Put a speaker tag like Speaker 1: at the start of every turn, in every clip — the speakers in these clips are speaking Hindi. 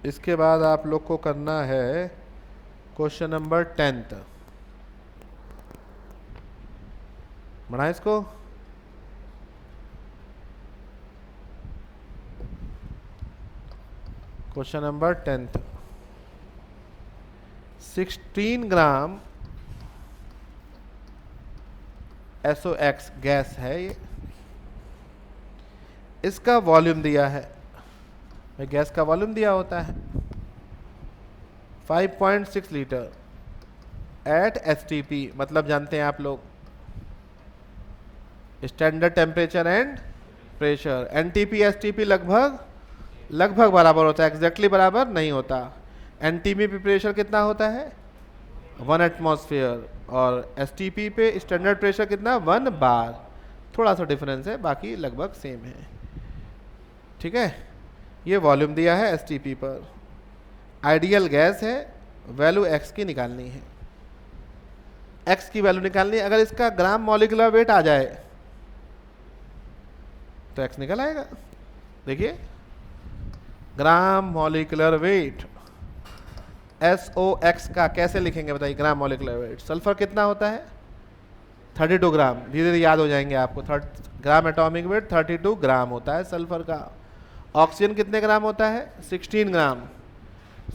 Speaker 1: इसके बाद आप लोग को करना है क्वेश्चन नंबर 10th। बढ़ाएं इसको। Question number 10th। 16 ग्राम SOX गैस है ये, इसका वॉल्यूम दिया है। गैस का वॉल्यूम दिया होता है 5.6 लीटर एट STP, मतलब जानते हैं आप लोग standard temperature and pressure. NTP STP लगभग बराबर होता है, एग्जैक्टली बराबर नहीं होता। NTP पे प्रेशर कितना होता है 1 एटमॉस्फेयर, और STP पे स्टैंडर्ड प्रेशर कितना 1 बार। थोड़ा सा डिफरेंस है, बाकी लगभग सेम है। ठीक है, ये वॉल्यूम दिया है STP पर। आइडियल गैस है, वैल्यू x की निकालनी है, x की वैल्यू निकालनी है। अगर इसका ग्राम मॉलिक्यूलर वेट आ जाए तो x निकल आएगा। देखिए ग्राम मॉलिक्यूलर वेट SOX का कैसे लिखेंगे बताइए। ग्राम मॉलिक्यूलर वेट, सल्फर कितना होता है 32 ग्राम, धीरे धीरे याद हो जाएंगे आपको। ग्राम एटॉमिक वेट 32 ग्राम होता है सल्फर का। ऑक्सीजन कितने ग्राम होता है 16 ग्राम,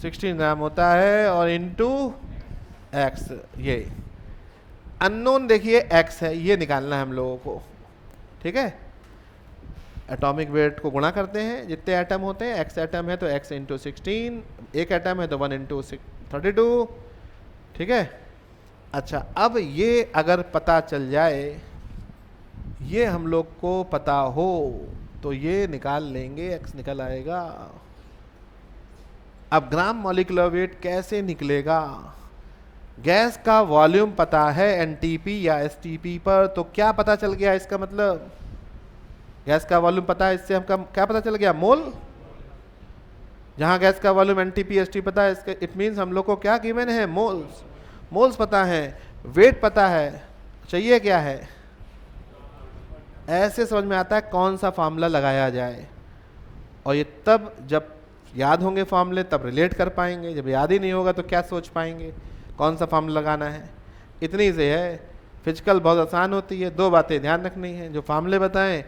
Speaker 1: 16 ग्राम होता है, और इनटू x। ये अननोन देखिए x है, ये निकालना है हम लोगों को। ठीक है, एटॉमिक वेट को गुणा करते हैं, जितने एटम होते हैं, x एटम है तो x इंटू 16, एक एटम है तो 1 इंटू 32। ठीक है, अच्छा अब ये अगर पता चल जाए, ये हम लोग को पता हो तो ये निकाल लेंगे, x निकल आएगा। अब ग्राम मॉलिक्यूलर वेट कैसे निकलेगा। गैस का वॉल्यूम पता है NTP या STP पर, तो क्या पता चल गया इसका मतलब, गैस का वॉल्यूम पता है, इससे हमका क्या पता चल गया मोल। जहां गैस का वॉल्यूम NTP STP पता है, इसका इट मीन्स हम लोग को क्या गिवन है मोल्स। मोल्स पता है, वेट पता है, चाहिए क्या है। ऐसे समझ में आता है कौन सा फार्मूला लगाया जाए, और ये तब जब याद होंगे फार्मूले तब रिलेट कर पाएंगे, जब याद ही नहीं होगा तो क्या सोच पाएंगे कौन सा फार्मूला लगाना है। इतनी से है, फिजिकल बहुत आसान होती है। दो बातें ध्यान रखनी है, जो फार्मूले बताएं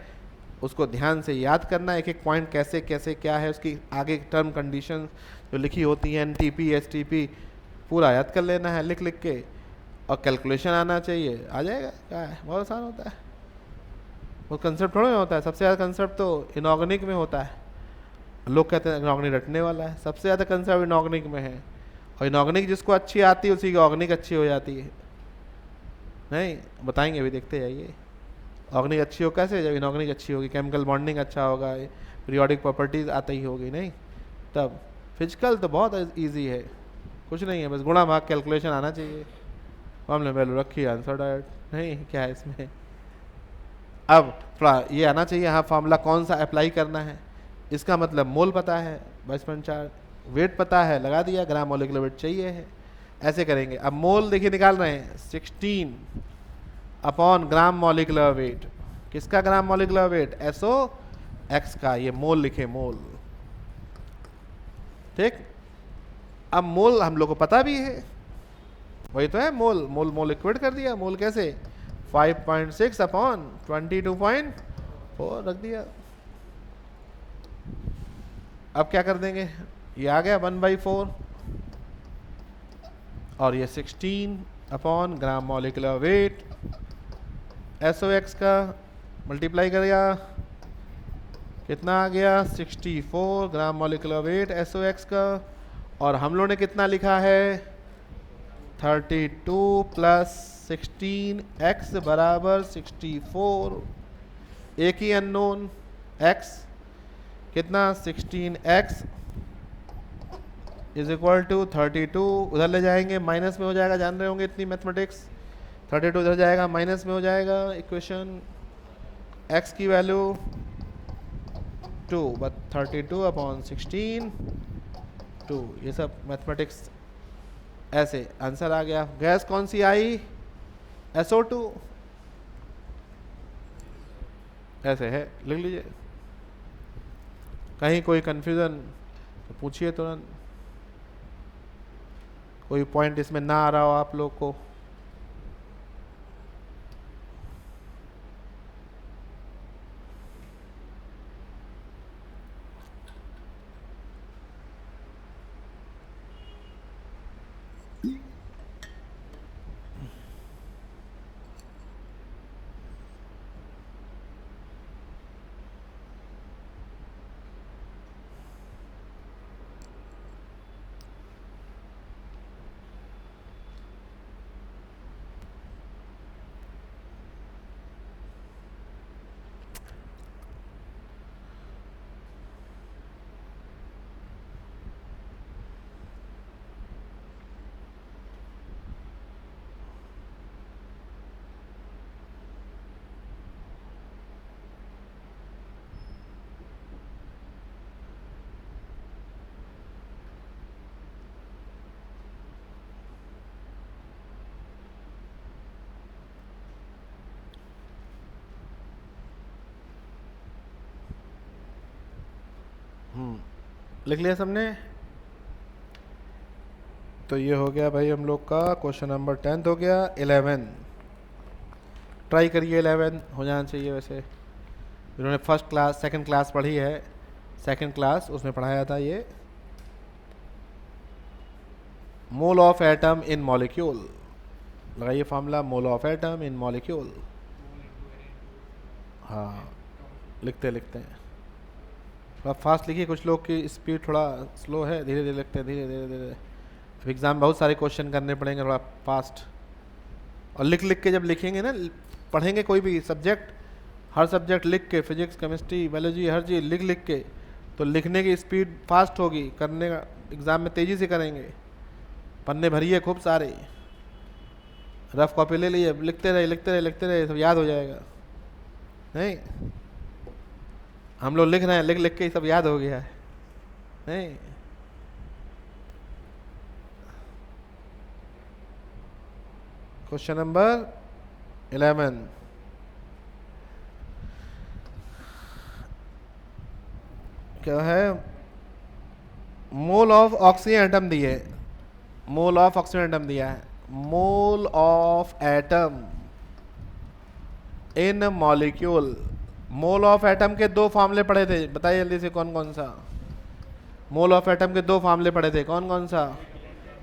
Speaker 1: उसको ध्यान से याद करना, एक एक पॉइंट कैसे कैसे क्या है, उसकी आगे टर्म कंडीशन जो लिखी होती है NTP STP पूरा याद कर लेना है लिख लिख के, और कैलकुलेशन आना चाहिए, आ जाएगा। क्या है, बहुत आसान होता है, वो कंसेप्ट थोड़ा होता है। सबसे ज़्यादा कंसेप्ट तो इनऑर्गेनिक में होता है। लोग कहते हैं इनऑर्गेनिक रटने वाला है, सबसे ज़्यादा कंसेप्ट इनऑर्गेनिक में है, और इनऑर्गेनिक जिसको अच्छी आती है उसी की ऑर्गेनिक अच्छी हो जाती है। नहीं बताएंगे, अभी देखते जाइए ऑर्गेनिक अच्छी हो कैसे, जब इनऑर्गेनिक अच्छी होगी, केमिकल बॉन्डिंग अच्छा होगा, पीरियोडिक प्रॉपर्टीज़ आती ही होगी, नहीं तब। फिजिकल तो बहुत ईजी है, कुछ नहीं है, बस गुणा भाग कैलकुलेशन आना चाहिए, फॉर्मूले वैल्यू रखी, आंसर डायरेक्ट। नहीं क्या है इसमें, अब थोड़ा ये आना चाहिए, हाँ फार्मूला कौन सा अप्लाई करना है, इसका मतलब मोल पता है 22.4, वेट पता है लगा दिया, ग्राम मॉलिक्यूलर वेट चाहिए है, ऐसे करेंगे। अब मोल देखिए निकाल रहे हैं 16 अपॉन ग्राम मॉलिक्यूलर वेट, किसका ग्राम मॉलिक्यूलर वेट SOX का, ये मोल लिखे मोल। ठीक, अब मोल हम लोग को पता भी है, वही तो है मोल, मोल मोल इक्वेट कर दिया। मोल कैसे 5.6 अपॉन 22.4 रख दिया। अब क्या कर देंगे, ये आ गया 1/4, और ये 16 upon gram molecular wait SOX का मल्टीप्लाई करेगा, कितना आ गया 64 ग्राम मॉलिक्यूलर वेट SOX का, और हम लोग ने कितना लिखा है 32 प्लस 16x बराबर 64, एक ही अननोन x, कितना 16x इज इक्वल टू 32, उधर ले जाएंगे माइनस में हो जाएगा, जान रहे होंगे इतनी मैथमेटिक्स। 32 उधर जाएगा माइनस में हो जाएगा, इक्वेशन x की वैल्यू 2 बट 32 अपॉन 16 2, ये सब मैथमेटिक्स ऐसे आंसर आ गया। गैस कौन सी आई SO2, ऐसे है लिख लीजिए। कहीं कोई कन्फ्यूज़न तो पूछिए तुरंत, कोई पॉइंट इसमें ना आ रहा हो आप लोग को। लिख लिया सबने? तो ये हो गया भाई हम लोग का क्वेश्चन नंबर 10 हो गया। 11 ट्राई करिए, 11 हो जाना चाहिए। वैसे इन्होंने फर्स्ट क्लास सेकंड क्लास पढ़ी है, सेकंड क्लास उसमें पढ़ाया था ये mole of atom in molecule. लगाइए formula mole of atom in molecule. हाँ लिखते लिखते हैं, थोड़ा फास्ट लिखिए, कुछ लोग की स्पीड थोड़ा स्लो है, धीरे धीरे लिखते हैं, धीरे धीरे धीरे। अब एग्ज़ाम बहुत सारे क्वेश्चन करने पड़ेंगे, थोड़ा फास्ट। और लिख लिख के जब लिखेंगे ना, पढ़ेंगे कोई भी सब्जेक्ट, हर सब्जेक्ट लिख के, फिजिक्स केमिस्ट्री बायोलॉजी हर चीज़ लिख लिख के, तो लिखने की स्पीड फास्ट होगी, करने का एग्ज़ाम में तेज़ी से करेंगे। पन्ने भरिए खूब सारे, रफ कॉपी ले लीजिए, लिखते रहे लिखते रहे लिखते रहे, सब याद हो जाएगा। नहीं हम लोग लिख रहे हैं, लिख लिख के सब याद हो गया है। नहीं क्वेश्चन नंबर 11 क्या है? मोल ऑफ ऑक्सीजन एटम दिए, मोल ऑफ ऑक्सीजन एटम दिया है, मोल of atom in molecule. Mole of atom के दो फार्मूले पढ़े थे, बताइए जल्दी से कौन कौन सा? मोल ऑफ एटम के दो फार्मूले पढ़े थे, कौन कौन सा?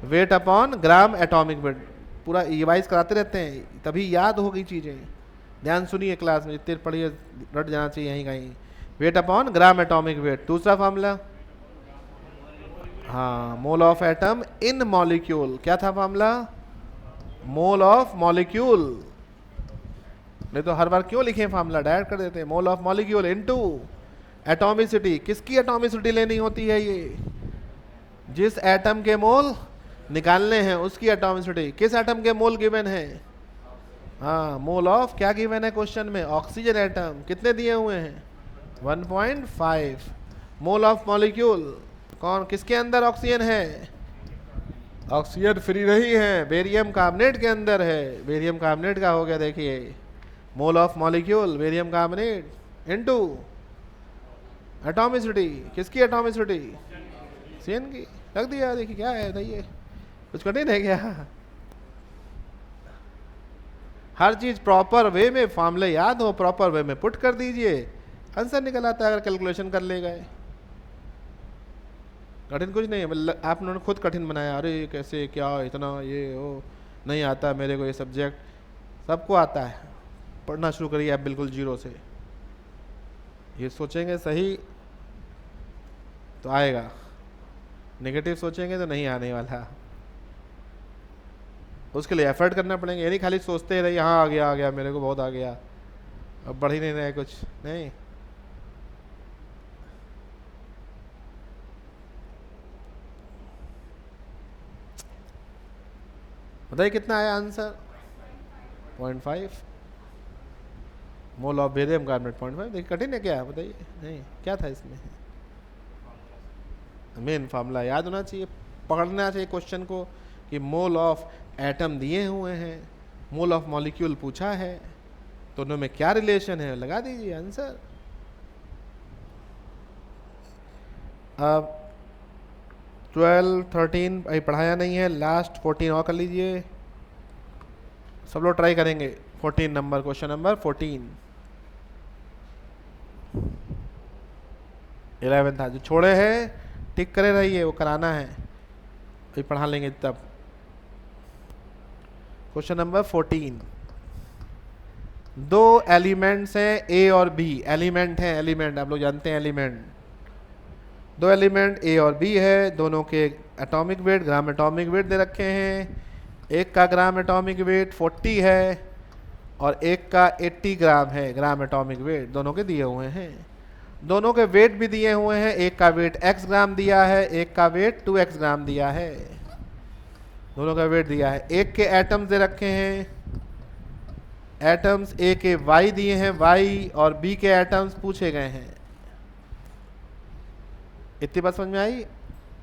Speaker 1: Weight upon gram atomic wait. पूरा रिवाइज कराते रहते हैं तभी याद हो गई चीज़ें। ध्यान सुनिए, क्लास में जितने पढ़िए रट जाना चाहिए यहीं कहीं। Weight upon gram atomic wait. दूसरा फार्मूला, हाँ मोल ऑफ एटम इन मॉलिक्यूल। क्या था फार्मूला? Mole of molecule. नहीं तो हर बार क्यों लिखे फार्मूला, डायरेक्ट कर देते हैं। Mole of molecule into atomicity. किसकी एटॉमिसिटी लेनी होती है? ये जिस एटम के मोल निकालने हैं उसकी एटॉमिसिटी। किस एटम के मोल गिवन है? हाँ मोल ऑफ क्या गिवन है क्वेश्चन में? Oxygen atom. कितने दिए हुए हैं? 1.5। मोल ऑफ मॉलिक्यूल कौन, किसके अंदर ऑक्सीजन है? ऑक्सीजन फ्री नहीं है, बेरियम कार्बोनेट के अंदर है। बेरियम कार्बोनेट का हो गया, देखिए mole of molecule barium carbonate into atomicity. किसकी एटॉमिसिटी? सीएन की। रख दिया, देखिए क्या है, बताइए कुछ कठिन है क्या? हर चीज प्रॉपर वे में, फॉर्मूले याद हो, प्रॉपर वे में पुट कर दीजिए, आंसर निकल आता है अगर कैलकुलेशन कर ले गए। कठिन कुछ नहीं है, आप उन्होंने खुद कठिन बनाया। अरे कैसे, क्या, इतना ये हो, नहीं आता मेरे को ये सब्जेक्ट। सबको आता है, पढ़ना शुरू करिए आप बिल्कुल जीरो से। ये सोचेंगे सही तो आएगा, नेगेटिव सोचेंगे तो नहीं आने वाला। उसके लिए एफर्ट करना पड़ेंगे, ये नहीं खाली सोचते रहे यहाँ आ गया मेरे को बहुत आ गया, अब बढ़ ही नहीं रहे कुछ नहीं। बताइए कितना आया answer? 0.5। Mole of barium carbonate 0.5। देखिए कठिन है क्या? बताइए। नहीं क्या था इसमें? मेन फार्मूला याद होना चाहिए, पकड़ना चाहिए क्वेश्चन को कि मोल ऑफ एटम दिए हुए हैं, मोल ऑफ मॉलिक्यूल पूछा है, दोनों में क्या रिलेशन है, लगा दीजिए आंसर। अब 12 13 अभी पढ़ाया नहीं है, लास्ट 14 और कर लीजिए, सब लोग ट्राई करेंगे। 14 नंबर, क्वेश्चन नंबर 14। 11 था जो छोड़े हैं, टिक करे रहिए, वो कराना है, अभी पढ़ा लेंगे तब। Question number 14। दो एलिमेंट्स हैं ए और बी, एलिमेंट हैं, एलिमेंट आप लोग जानते हैं एलिमेंट। दो एलिमेंट ए और बी है, दोनों के atomic weight, gram atomic weight दे रखे हैं। एक का ग्राम एटॉमिक वेट 40 है और एक का 80 ग्राम है ग्राम एटॉमिक वेट, दोनों के दिए हुए हैं। दोनों के वेट भी दिए हुए हैं, एक का वेट x ग्राम दिया है, एक का वेट 2x ग्राम दिया है, दोनों का वेट दिया है। एक के एटम्स दे रखे हैं, एटम्स ए के y दिए हैं y, और बी के एटम्स पूछे गए हैं। इतनी बात समझ में आई?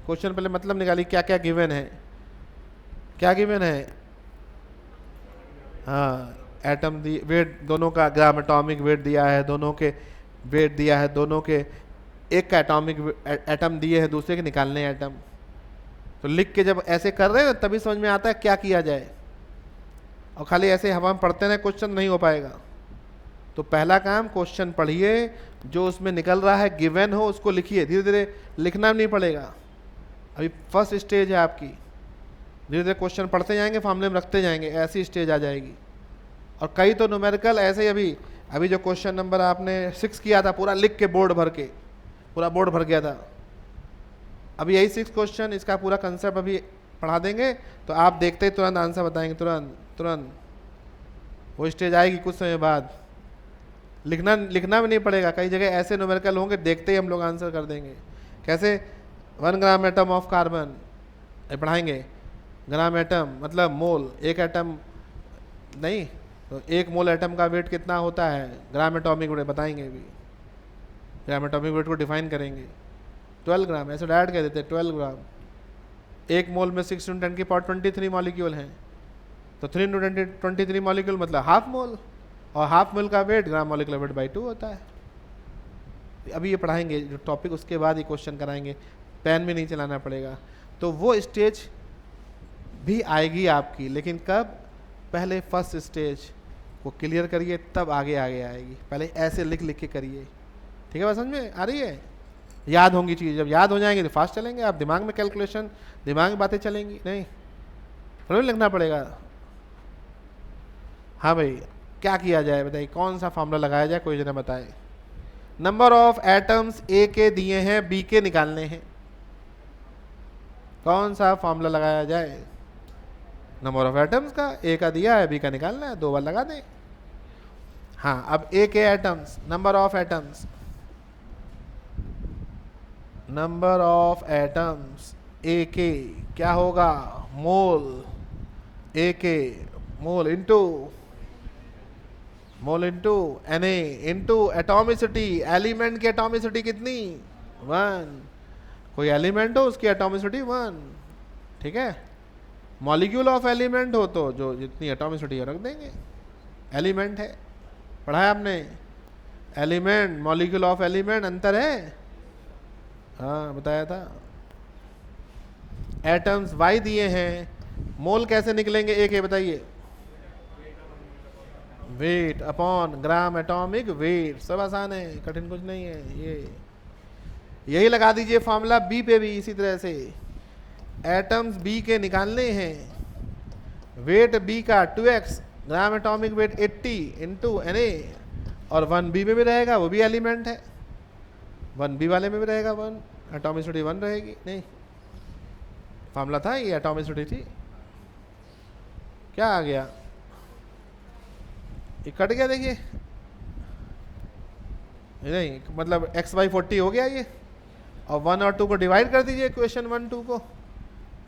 Speaker 1: क्वेश्चन पहले मतलब निकाली क्या क्या गिवन है, क्या गिवन है। हाँ, एटम दी वेट, दोनों का ग्राम एटॉमिक वेट दिया है, दोनों के वेट दिया है, दोनों के एक का एटॉमिक एटम दिए हैं, दूसरे के निकालने एटम। तो लिख के जब ऐसे कर रहे हैं तभी समझ में आता है क्या किया जाए, और खाली ऐसे हवा में पढ़ते रहे क्वेश्चन नहीं हो पाएगा। तो पहला काम क्वेश्चन पढ़िए, जो उसमें निकल रहा है गिवन हो उसको लिखिए, धीरे धीरे लिखना नहीं पड़ेगा, अभी फर्स्ट स्टेज है आपकी। धीरे धीरे क्वेश्चन पढ़ते जाएंगे, फॉर्मूले में रखते जाएंगे, ऐसी स्टेज आ जाएगी। और कई तो न्यूमेरिकल ऐसे ही, अभी जो क्वेश्चन नंबर आपने 6 किया था पूरा लिख के बोर्ड भर के, पूरा बोर्ड भर गया था। अभी यही 6 क्वेश्चन, इसका पूरा कंसेप्ट अभी पढ़ा देंगे, तो आप देखते ही तुरंत आंसर बताएंगे, तुरंत तुरंत। वो स्टेज आएगी कुछ समय बाद, लिखना भी नहीं पड़ेगा। कई जगह ऐसे न्यूमेरिकल होंगे देखते ही हम लोग आंसर कर देंगे। कैसे? 1 ग्राम एटम ऑफ कार्बन पढ़ाएंगे, ग्राम एटम मतलब मोल, एक एटम नहीं तो 1 मोल एटम का वेट कितना होता है, ग्राम एटॉमिक वेट बताएंगे भी, ग्राम एटॉमिक वेट को डिफाइन करेंगे। 12 ग्राम ऐसे डायरेक्ट कह देते हैं 12 ग्राम। 1 मोल में 6 × 10 की पावर 23 मॉलिक्यूल हैं, तो 3 × 23 मॉलिक्यूल मतलब हाफ मोल, और हाफ मोल का weight gram molecular weight by 2 होता है। अभी ये पढ़ाएंगे जो टॉपिक, उसके बाद ही क्वेश्चन कराएंगे, पेन भी नहीं चलाना पड़ेगा। तो वो स्टेज भी आएगी आपकी, लेकिन कब? पहले फर्स्ट स्टेज को क्लियर करिए, तब आगे आगे आएगी। पहले ऐसे लिख लिख के करिए, ठीक है? बात समझ में आ रही है? याद होंगी चीज़, जब याद हो जाएंगे तो फास्ट चलेंगे आप, दिमाग में कैलकुलेशन, दिमाग में बातें चलेंगी नहीं, फिर लिखना पड़ेगा। हाँ भाई, क्या किया जाए बताइए, कौन सा फॉर्मूला लगाया जाए, कोई जना बताए। नंबर ऑफ एटम्स ए के दिए हैं, बी के निकालने हैं, कौन सा फॉर्मूला लगाया जाए? नंबर ऑफ एटम्स का, ए का दिया है, बी का निकालना है, 2 बार लगा दें। हाँ, अब ए के atoms, number of atoms, number of atoms A के क्या होगा? मोल, ए के mole into Na into atomicity, element की एटॉमिसिटी कितनी? 1। कोई एलिमेंट हो उसकी एटॉमिसिटी 1, ठीक है? मॉलिक्यूल ऑफ एलिमेंट हो तो जो जितनी एटॉमिसिटी है रख देंगे, एलिमेंट है, पढ़ा है आपने? एलिमेंट, मॉलिक्यूल ऑफ एलिमेंट अंतर है, हाँ बताया था। एटम्स y दिए हैं, मोल कैसे निकलेंगे एक, ये बताइए? Weight upon gram atomic wait, सब आसान है, कठिन कुछ नहीं है। ये यही लगा दीजिए फॉर्मूला बी पे भी इसी तरह से। एटम्स बी के निकालने हैं, वेट बी का 2x, ग्राम एटॉमिक वेट 80 इंटू Na, और 1b में भी रहेगा, वो भी एलिमेंट है, 1b वाले में भी रहेगा 1, एटॉमिसिटी 1 रहेगी। नहीं, फॉर्मूला था ये, एटॉमिसिटी थी, क्या आ गया? ये कट गया, देखिए नहीं, मतलब x/40 हो गया ये, और 1 और 2 को डिवाइड कर दीजिए इक्वेशन 1 2 को,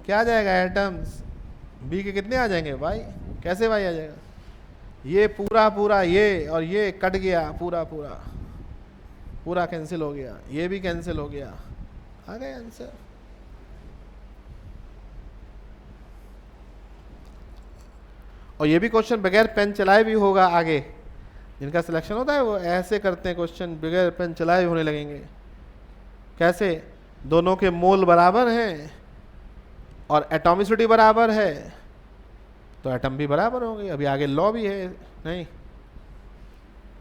Speaker 1: क्या आ जाएगा? एटम्स बी के कितने आ जाएंगे? y। कैसे y आ जाएगा? ये पूरा ये और ये कट गया, पूरा कैंसिल हो गया, ये भी कैंसिल हो गया, आ गया आंसर। और ये भी क्वेश्चन बगैर पेन चलाए भी होगा आगे, जिनका सिलेक्शन होता है वो ऐसे करते हैं क्वेश्चन, बगैर पेन चलाए भी होने लगेंगे। कैसे? दोनों के मोल बराबर हैं और एटॉमिसिटी बराबर है तो एटम भी बराबर होंगे। अभी आगे लॉ भी है, नहीं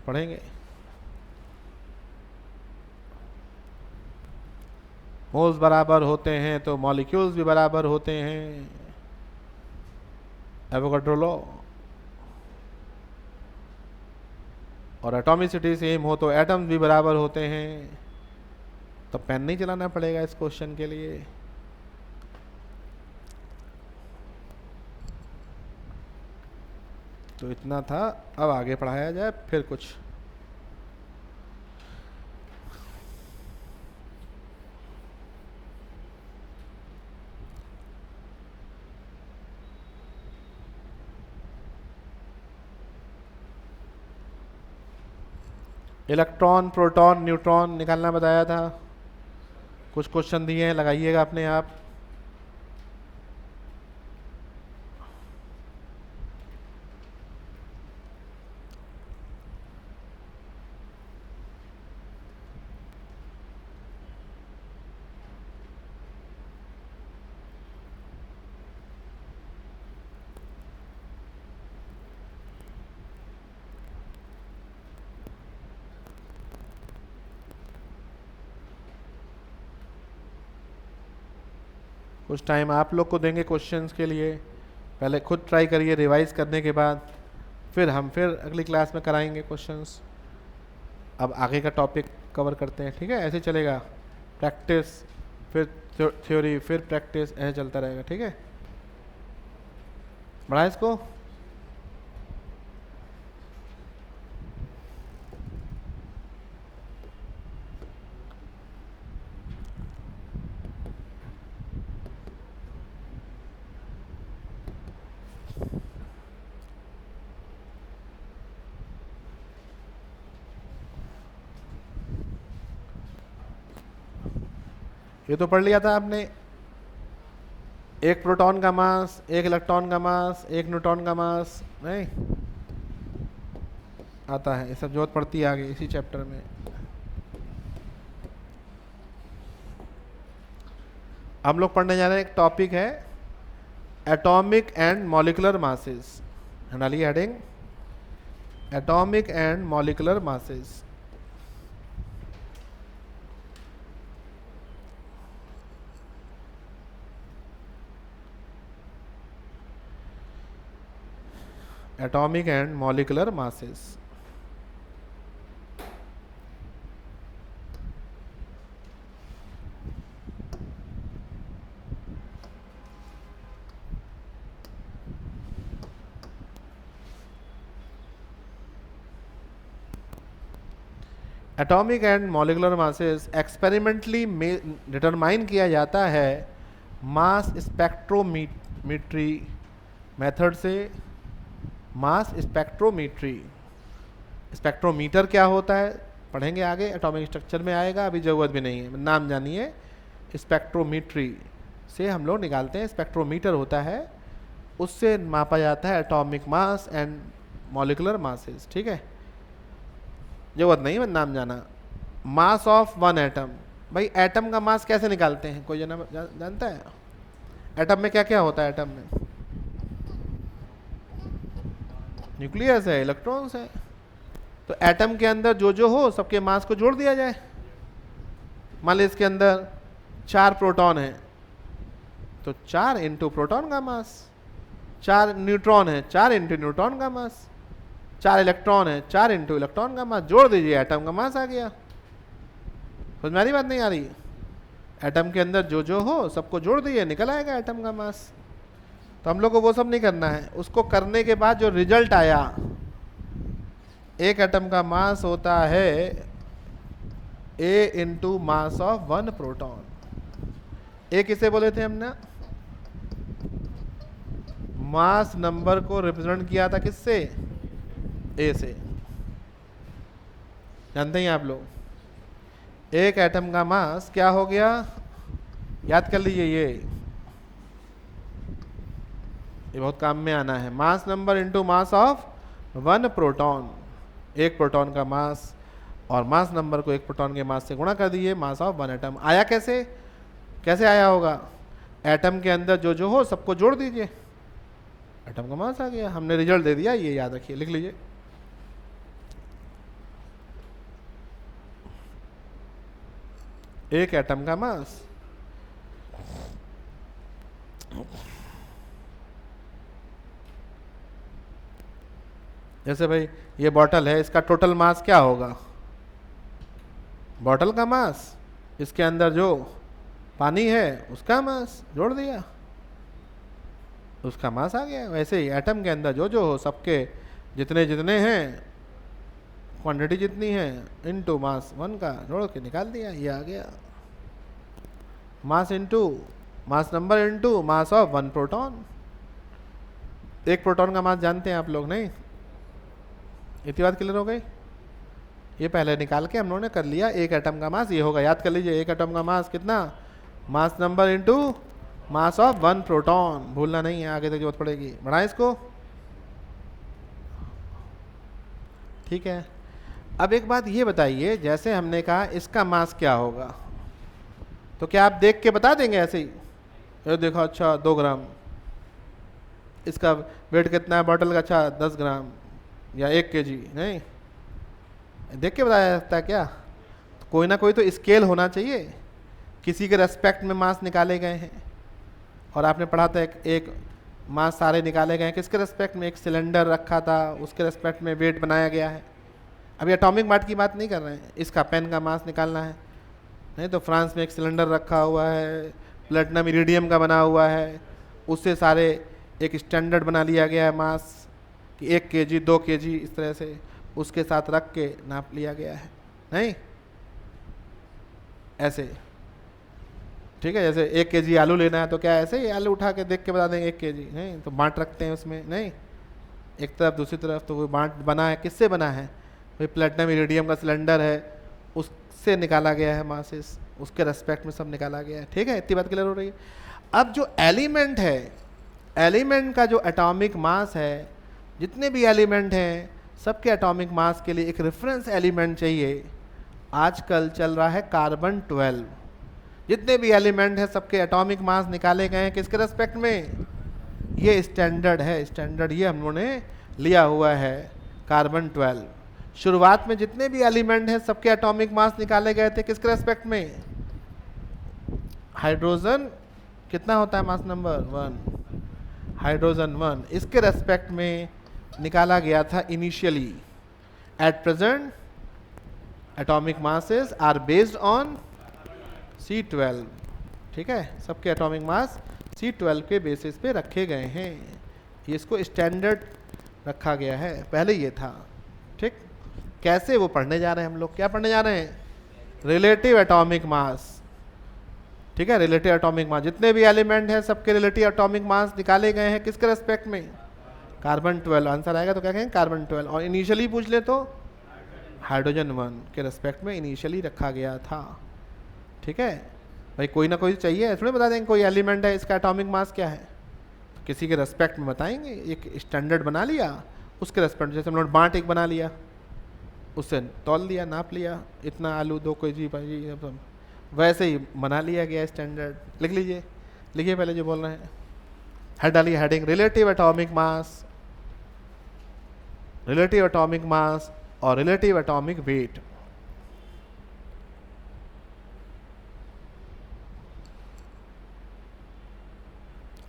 Speaker 1: पढ़ेंगे। मोल्स बराबर होते हैं तो मॉलिक्यूल्स भी बराबर होते हैं, एवोगाड्रो लॉ। और एटॉमिसिटी सेम हो तो एटम्स भी बराबर होते हैं। तो पेन नहीं चलाना पड़ेगा इस क्वेश्चन के लिए। तो इतना था, अब आगे पढ़ाया जाए फिर कुछ। इलेक्ट्रॉन, प्रोटॉन, न्यूट्रॉन निकालना बताया था। कुछ क्वेश्चन दिए हैं, लगाइएगा अपने आप। कुछ टाइम आप लोग को देंगे क्वेश्चंस के लिए। पहले खुद ट्राई करिए, रिवाइज करने के बाद फिर अगली क्लास में कराएंगे क्वेश्चंस। अब आगे का टॉपिक कवर करते हैं, ठीक है? ऐसे चलेगा, प्रैक्टिस फिर थ्योरी फिर प्रैक्टिस, ऐसे चलता रहेगा, ठीक है? बढ़ा इसको। ये तो पढ़ लिया था आपने, एक प्रोटॉन का मास, एक इलेक्ट्रॉन का मास, एक न्यूट्रॉन का मास, नहीं आता है। ये सब जरूरत पड़ती है आगे इसी चैप्टर में। हम लोग पढ़ने जा रहे हैं, एक टॉपिक है एटॉमिक एंड मॉलिक्यूलर मासेस। डालिए heading, atomic and molecular masses. Atomic and molecular masses. Atomic and molecular masses experimentally determine किया जाता है मास स्पेक्ट्रोमीट्री मेथड से। मास स्पेक्ट्रोमीट्री, स्पेक्ट्रोमीटर क्या होता है पढ़ेंगे आगे, एटॉमिक स्ट्रक्चर में आएगा, अभी ज़रूरत भी नहीं है, नाम जानिए। स्पेक्ट्रोमीट्री से हम लोग निकालते हैं, स्पेक्ट्रोमीटर होता है, उससे मापा जाता है atomic mass and molecular masses, ठीक है? ज़रूरत नहीं है नाम जाना। मास ऑफ वन एटम, भाई एटम का मास कैसे निकालते हैं, कोई जानता है? एटम में क्या क्या होता है? एटम में न्यूक्लियस है, इलेक्ट्रॉन्स है। तो एटम के अंदर जो जो हो सबके मास को जोड़ दिया जाए। मान लीजिए इसके अंदर 4 प्रोटॉन है तो 4 इंटू प्रोटॉन का मास, 4 न्यूट्रॉन है 4 इंटू न्यूट्रॉन का मास, 4 इलेक्ट्रॉन है 4 इंटू इलेक्ट्रॉन का मास, जोड़ दीजिए, एटम का मास आ गया। समझ में आ रही बात, नहीं आ रही? एटम के अंदर जो जो हो सबको जोड़ दीजिए, निकल आएगा एटम का मास। तो हम लोग को वो सब नहीं करना है। उसको करने के बाद जो रिजल्ट आया, एक एटम का मास होता है A into mass of 1 proton. A किसे बोले थे हमने? मास नंबर को रिप्रेजेंट किया था किससे? ए से। जानते हैं आप लोग? एक एटम का मास क्या हो गया, याद कर लीजिए, ये बहुत काम में आना है। Mass number into mass of 1 proton, एक प्रोटॉन का मास, और मास नंबर को एक प्रोटॉन के मास से गुणा कर दिए, मास ऑफ 1 एटम। आया कैसे? कैसे आया होगा? एटम के अंदर जो जो हो सबको जोड़ दीजिए, एटम का मास आ गया। हमने रिजल्ट दे दिया, ये याद रखिए, लिख लीजिए। एक एटम का मास जैसे भाई ये बॉटल है, इसका टोटल मास क्या होगा? बॉटल का मास, इसके अंदर जो पानी है उसका मास जोड़ दिया, उसका मास आ गया। वैसे ही एटम के अंदर जो जो हो सबके जितने जितने हैं, क्वांटिटी जितनी है इनटू मास 1 का जोड़ के निकाल दिया, ये आ गया। Mass into mass number into mass of 1 proton. एक प्रोटॉन का मास जानते हैं आप लोग, नहीं? इतनी बात क्लियर हो गई? ये पहले निकाल के हम लोगों ने कर लिया। एक एटम का मास ये होगा, याद कर लीजिए। एक एटम का मास कितना? Mass number into mass of 1 proton. भूलना नहीं है, आगे तक जरूरत पड़ेगी। बढ़ाएं इसको, ठीक है। अब एक बात ये बताइए, जैसे हमने कहा इसका मास क्या होगा, तो क्या आप देख के बता देंगे ऐसे ही? ये देखो, अच्छा 2 ग्राम। इसका वेट कितना है बॉटल का? अच्छा 10 ग्राम या 1 kg। नहीं, देख के बताया जाता है क्या? तो कोई ना कोई तो स्केल होना चाहिए, किसी के रेस्पेक्ट में मास निकाले गए हैं। और आपने पढ़ा था एक मास सारे निकाले गए हैं, किसके रेस्पेक्ट में? एक सिलेंडर रखा था, उसके रेस्पेक्ट में वेट बनाया गया है। अभी एटॉमिक मास की बात नहीं कर रहे हैं, इसका पेन का मास निकालना है। नहीं तो फ्रांस में एक सिलेंडर रखा हुआ है, प्लेटिनम इरिडियम का बना हुआ है, उससे सारे एक स्टैंडर्ड बना लिया गया है मास कि 1 kg 2 kg इस तरह से उसके साथ रख के नाप लिया गया है। नहीं, ऐसे, ठीक है। जैसे 1 kg आलू लेना है तो क्या ऐसे ही आलू उठा के देख के बता देंगे 1 kg? नहीं, तो बांट रखते हैं उसमें। नहीं, एक तरफ दूसरी तरफ, तो वो बांट बना है, किससे बना है भाई? प्लेटिनम इरिडियम का सिलेंडर है, उससे निकाला गया है मासेस, उसके रेस्पेक्ट में सब निकाला गया है। ठीक है, इतनी बात क्लियर हो रही है? अब जो एलिमेंट है, एलिमेंट का जो एटॉमिक मास है, जितने भी एलिमेंट हैं सबके एटॉमिक मास के लिए एक रेफरेंस एलिमेंट चाहिए। आजकल चल रहा है कार्बन 12। जितने भी एलिमेंट हैं सबके एटॉमिक मास निकाले गए हैं, किसके रेस्पेक्ट में? ये स्टैंडर्ड है, स्टैंडर्ड ये हम लोगों ने लिया हुआ है, कार्बन 12। शुरुआत में जितने भी एलिमेंट हैं सबके एटॉमिक मास निकाले गए थे, किसके रेस्पेक्ट में? हाइड्रोजन कितना होता है मास नंबर 1, हाइड्रोजन 1, इसके रेस्पेक्ट में निकाला गया था initially. At present atomic masses are based on C12। ठीक है, सबके एटॉमिक मास C12 के बेसिस पे रखे गए हैं, ये इसको स्टैंडर्ड रखा गया है, पहले ये था। ठीक, कैसे वो पढ़ने जा रहे हैं हम लोग? क्या पढ़ने जा रहे हैं? रिलेटिव एटॉमिक मास। ठीक है, रिलेटिव एटॉमिक मास, जितने भी एलिमेंट हैं सबके रिलेटिव एटॉमिक मास निकाले गए हैं, किसके रेस्पेक्ट में? कार्बन 12। आंसर आएगा तो क्या कहेंगे? कार्बन 12। और इनिशियली पूछ ले तो हाइड्रोजन 1 के रेस्पेक्ट में इनिशियली रखा गया था। ठीक है भाई, कोई ना कोई चाहिए, इसमें बता देंगे कोई एलिमेंट है इसका एटॉमिक मास क्या है, किसी के रेस्पेक्ट में बताएंगे। एक स्टैंडर्ड बना लिया, उसके रेस्पेक्ट, जैसे हम लोग बांट एक बना लिया, उससे तौल दिया, नाप लिया, इतना आलू 2 kg, वैसे ही बना लिया गया स्टैंडर्ड। लिख लीजिए, लिखिए पहले जो बोल रहे हैं। हेड डालिए, heading relative atomic mass, relative atomic mass और relative atomic weight.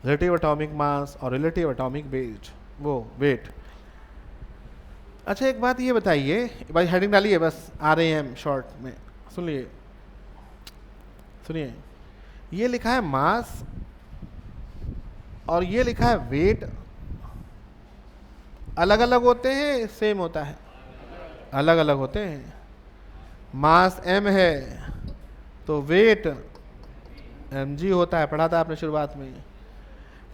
Speaker 1: Relative atomic mass और रिलेटिव एटॉमिक वेट, वो वेट। अच्छा एक बात ये बताइए भाई, हेडिंग डालिए बस, RAM शॉर्ट में। सुनिए सुनिए, ये लिखा है मास और ये लिखा है वेट, अलग अलग होते हैं सेम होता है? अलग अलग होते हैं। मास m है तो वेट mg होता है, पढ़ा था आपने शुरुआत में।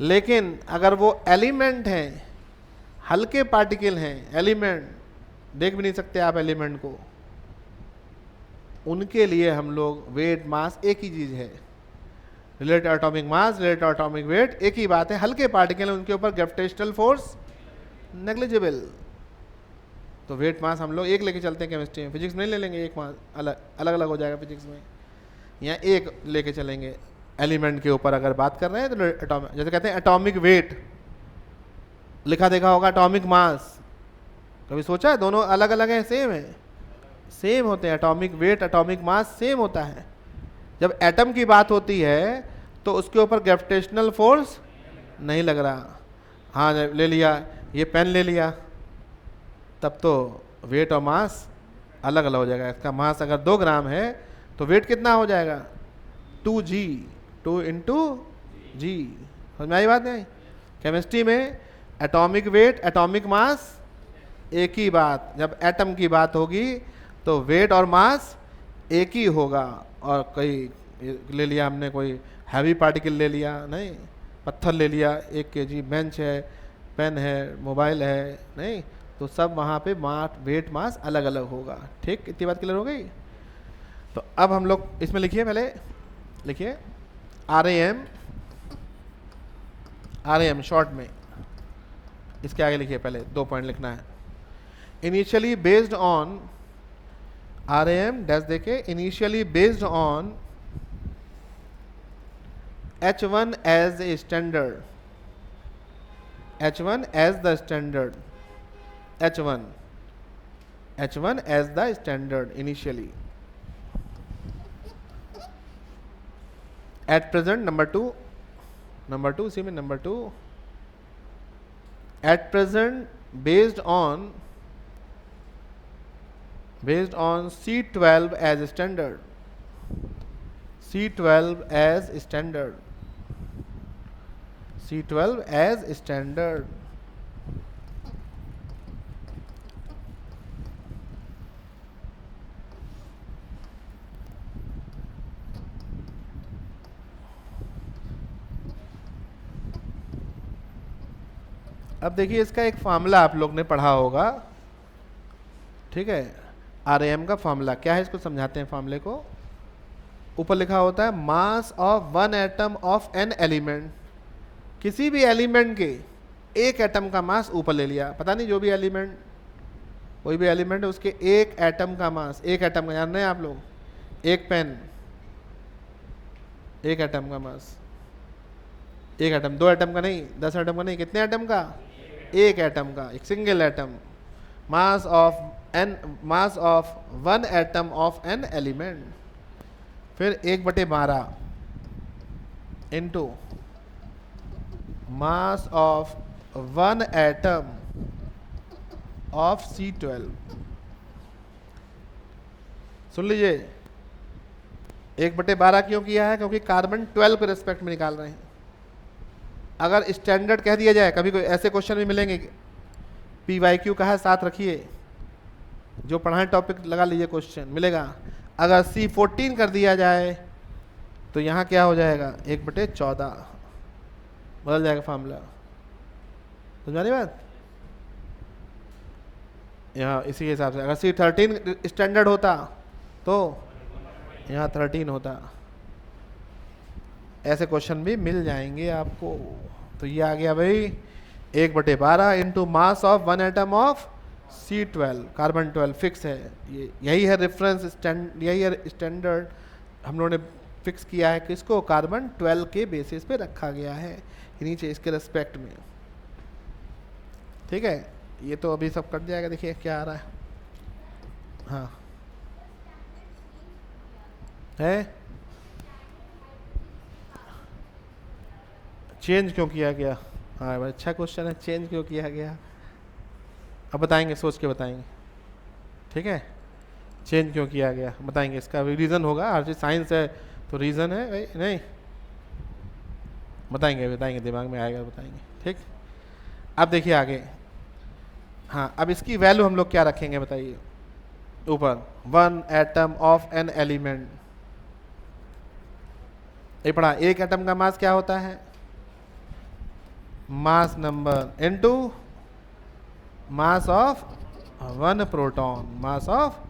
Speaker 1: लेकिन अगर वो एलिमेंट हैं, हल्के पार्टिकल हैं, एलिमेंट देख भी नहीं सकते आप एलिमेंट को, उनके लिए हम लोग वेट मास एक ही चीज है। Relative atomic mass, relative atomic wait एक ही बात है। हल्के पार्टिकल हैं, उनके ऊपर ग्रेविटेशनल फोर्स नेग्लिजिबल। तो वेट मास हम लोग एक लेके चलते हैं केमिस्ट्री में, फिजिक्स में नहीं ले लेंगे एक मास, अलग अलग अलग हो जाएगा फिजिक्स में। यहाँ एक लेके चलेंगे, एलिमेंट के ऊपर अगर बात कर रहे हैं तो एटॉमिक, जैसे कहते हैं एटॉमिक वेट, लिखा देखा होगा एटॉमिक मास, कभी सोचा है दोनों अलग अलग है सेम है? सेम होते हैं, atomic weight atomic mass same होता है। जब एटम की बात होती है तो उसके ऊपर ग्रेविटेशनल फोर्स नहीं लग रहा। हाँ ले लिया, ये पेन ले लिया, तब तो वेट और मास अलग अलग हो जाएगा। इसका मास अगर 2 ग्राम है तो वेट कितना हो जाएगा? 2g, 2 इंटू जी। समझ में आई बात नहीं? केमिस्ट्री में एटॉमिक वेट एटॉमिक मास एक ही बात, जब एटम की बात होगी तो वेट और मास एक ही होगा। और कोई ले लिया हमने, कोई हैवी पार्टिकल ले लिया, नहीं, पत्थर ले लिया 1 kg, बेंच है, पेन है, मोबाइल है, नहीं, तो सब वहाँ पे वेट मास अलग अलग होगा। ठीक, इतनी बात क्लियर हो गई? तो अब हम लोग इसमें लिखिए, पहले लिखिए RAM शॉर्ट में, इसके आगे लिखिए, पहले 2 पॉइंट लिखना है। Initially based on RAM dash देके, initially based on H1 as a standard, H1 as the standard, H1 as the standard initially. At present, number two, see me number 2. At present, based on C12 as standard, C12 as standard, C12 as standard. अब देखिए इसका एक फार्मूला आप लोग ने पढ़ा होगा, ठीक है, RAM का फार्मूला क्या है, इसको समझाते हैं फार्मूले को। ऊपर लिखा होता है मास of 1 atom of an element, किसी भी एलिमेंट के एक एटम का मास ऊपर ले लिया, पता नहीं जो भी एलिमेंट, कोई भी एलिमेंट है उसके एक एटम का मास, एक एटम का, जान रहे हैं आप लोग, एक पेन, एक एटम का मास, एक एटम, 2 एटम का नहीं, 10 एटम का नहीं, कितने एटम का? एक एटम का, एक single atom, mass of 1 atom of an element, फिर 1/12 into mass of 1 atom of C12। सुन लीजिए, 1/12 क्यों किया है? क्योंकि कार्बन 12 के रेस्पेक्ट में निकाल रहे हैं। अगर स्टैंडर्ड कह दिया जाए, कभी कोई ऐसे क्वेश्चन भी मिलेंगे, PYQ का है साथ रखिए, जो पढ़ाएं टॉपिक लगा लीजिए, क्वेश्चन मिलेगा। अगर C14 कर दिया जाए तो यहाँ क्या हो जाएगा? 1/14 बदल जाएगा फार्मूला। समझ बात? यहाँ इसी के हिसाब से अगर C13 स्टैंडर्ड होता तो यहाँ 13 होता। ऐसे क्वेश्चन भी मिल जाएंगे आपको। तो ये आ गया भाई 1/12 into mass of 1 atom of C12, carbon 12 fix है, ये यही है रेफरेंस स्टैंड, यही है स्टैंडर्ड हम लोगों ने फिक्स किया है, किसको? कार्बन 12 के बेसिस पे रखा गया है नीचे इसके रेस्पेक्ट में। ठीक है, ये तो अभी सब कट जाएगा, देखिए क्या आ रहा है। हाँ है, चेंज क्यों किया गया? हाँ भाई अच्छा क्वेश्चन है, चेंज क्यों किया गया? अब बताएंगे, सोच के बताएंगे, ठीक है, चेंज क्यों किया गया बताएंगे, इसका भी रीज़न होगा, हर चीज़ साइंस है तो रीज़न है भाई, नहीं बताएंगे दिमाग में आएगा बताएंगे, ठीक। अब देखिए आगे, हाँ अब इसकी वैल्यू हम लोग क्या रखेंगे बताइए, ऊपर 1 एटम ऑफ एन एलिमेंट, ये पढ़ा, एक एटम का मास क्या होता है? Mass number into mass of 1 proton, mass of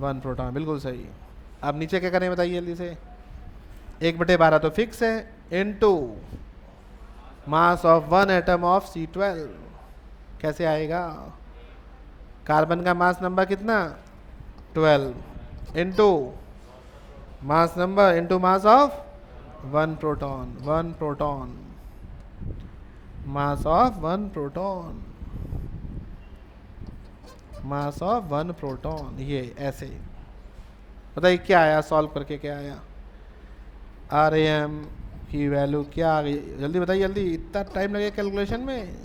Speaker 1: 1 proton, बिल्कुल सही। अब नीचे क्या करें बताइए जल्दी से, 1/12 तो फिक्स है, into mass of 1 atom of C12, कैसे आएगा? कार्बन का मास नंबर कितना? 12 into mass number into mass of one proton, one proton, mass of one proton, mass of one proton. ये ऐसे बताइए क्या आया, सॉल्व करके क्या आया, आर एम की वैल्यू क्या आ गई, जल्दी बताइए जल्दी, इतना टाइम लगेगा कैलकुलेशन में।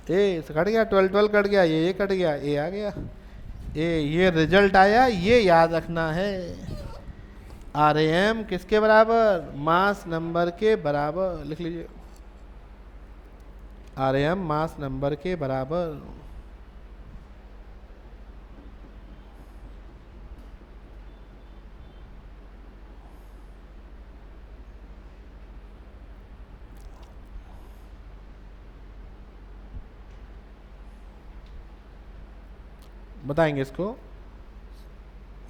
Speaker 1: ए कट गया, 12 12 कट गया, ये कट गया, ए आ गया, ये रिजल्ट आया, ये याद रखना है। आर एम किसके बराबर, मास नंबर के बराबर, लिख लीजिए, आर एम मास नंबर के बराबर। बताएंगे इसको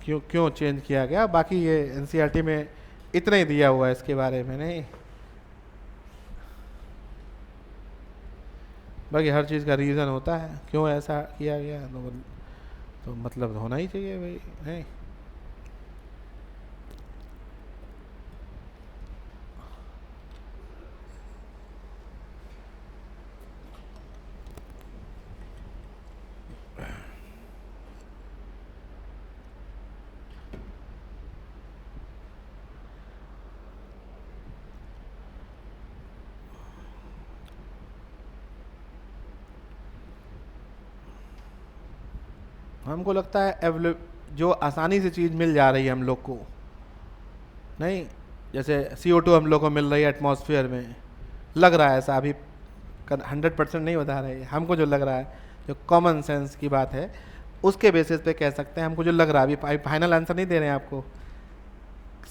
Speaker 1: क्यों क्यों चेंज किया गया, बाकी ये एनसीईआरटी में इतना ही दिया हुआ है इसके बारे में, नहीं बाकी हर चीज़ का रीज़न होता है क्यों ऐसा किया गया, तो मतलब होना ही चाहिए भाई, नहीं। हमको लगता है जो आसानी से चीज़ मिल जा रही है हम लोग को, नहीं, जैसे CO2 हम लोग को मिल रही है एटमॉस्फेयर में, लग रहा है ऐसा, अभी 100% नहीं बता रहे, हमको जो लग रहा है, जो कॉमन सेंस की बात है उसके बेसिस पे कह सकते हैं, हमको जो लग रहा है, अभी फाइनल आंसर नहीं दे रहे हैं आपको।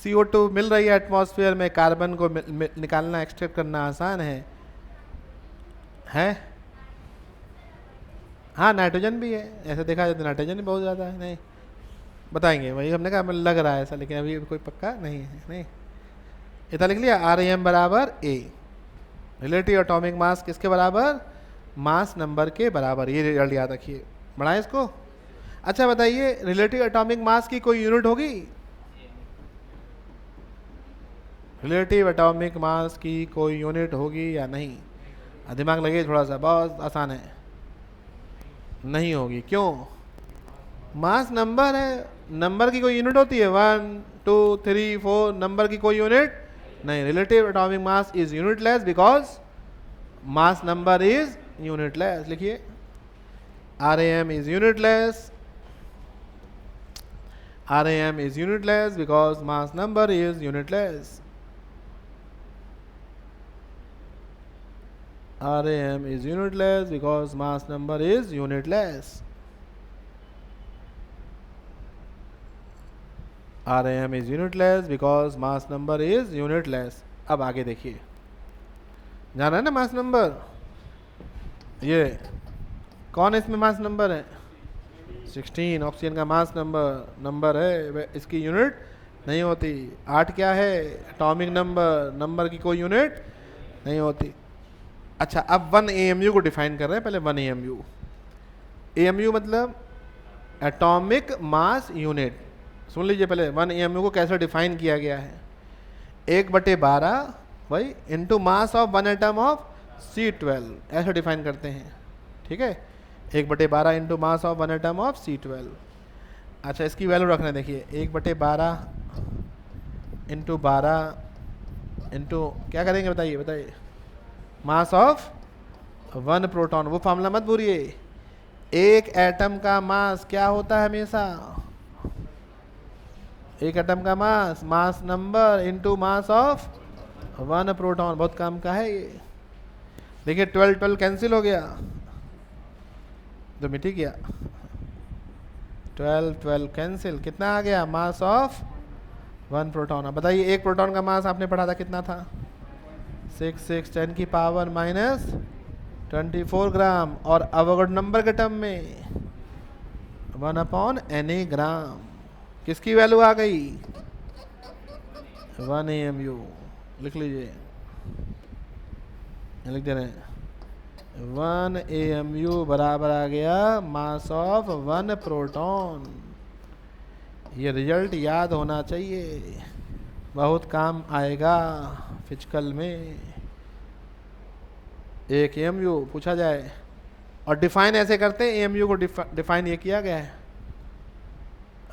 Speaker 1: CO2 मिल रही है एटमॉस्फेयर में, कार्बन को निकालना, एक्सट्रैक्ट करना आसान है? हाँ नाइट्रोजन भी है, ऐसे देखा जाए तो नाइट्रोजन भी बहुत ज़्यादा है, नहीं बताएंगे, वही हमने कहा लग रहा है ऐसा, लेकिन अभी कोई पक्का नहीं है, नहीं। इतना लिख लिया, आर एम बराबर ए, रिलेटिव एटॉमिक मास किसके बराबर, मास नंबर के बराबर, ये रिजल्ट याद रखिए, बढ़ाएं इसको। अच्छा बताइए, रिलेटिव एटॉमिक मास की कोई यूनिट होगी, रिलेटिव एटॉमिक मास की कोई यूनिट होगी या नहीं, दिमाग लगे थोड़ा सा, बहुत आसान है, नहीं होगी, क्यों, मास नंबर है, नंबर की कोई यूनिट होती है, 1 2 3 4, नंबर की कोई यूनिट नहीं, relative atomic mass is unitless because mass number is unitless, लिखिए, R M is unitless, R M is unitless because mass number is unitless, RM is unitless because mass number is unitless. RM is unitless because mass number is unitless. अब आगे देखिए, जाना है ना मास नंबर, ये कौन है इसमें मास नंबर है, 16, ऑक्सीजन का मास नंबर है, इसकी यूनिट नहीं होती। 8 क्या है, एटॉमिक नंबर, नंबर की कोई यूनिट नहीं होती। अच्छा अब 1 AMU को डिफाइन कर रहे हैं, पहले 1 AMU, AMU मतलब एटॉमिक मास यूनिट, सुन लीजिए पहले 1 AMU को कैसे डिफाइन किया गया है, 1/12 भाई into mass of 1 atom of C12, ऐसे डिफाइन करते हैं, ठीक है, 1/12 into mass of 1 atom of C12। अच्छा इसकी वैल्यू रखना, देखिए 1/12 इंटू 12 इंटू क्या करेंगे बताइए, मास ऑफ 1 प्रोटॉन, वो फॉर्मूला मत भूलिए, एक एटम का मास क्या होता है हमेशा, एक एटम का mass number into mass of 1 proton, बहुत काम का है ये। देखिए 12 12 कैंसिल हो गया, तो मिटी गया, 12 12 कैंसिल, कितना आ गया, मास ऑफ 1 प्रोटॉन। अब बताइए एक प्रोटॉन का मास आपने पढ़ा था कितना था, 6 6 10 की पावर -24 ग्राम, और अवोगाड्रो नंबर के टर्म में 1/Na ग्राम, किसकी वैल्यू आ गई, 1 AMU, लिख लीजिए, लिख दे रहे हैं, 1 AMU बराबर आ गया मास ऑफ 1 प्रोटॉन। ये रिजल्ट याद होना चाहिए, बहुत काम आएगा फिजिकल में। एक एएमयू पूछा जाए और डिफाइन ऐसे करते हैं, एएमयू को डिफाइन ये किया गया है।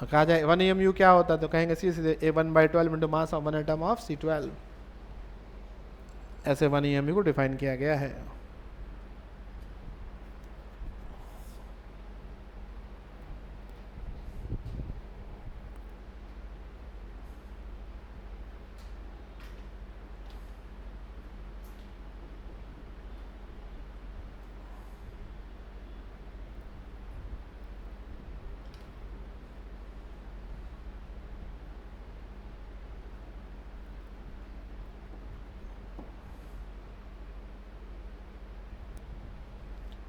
Speaker 1: कहा जाए 1 एएमयू क्या होता है तो कहेंगे सीधे A1/12 into mass of 1 atom of C12। ऐसे 1 एएमयू को डिफाइन किया गया है।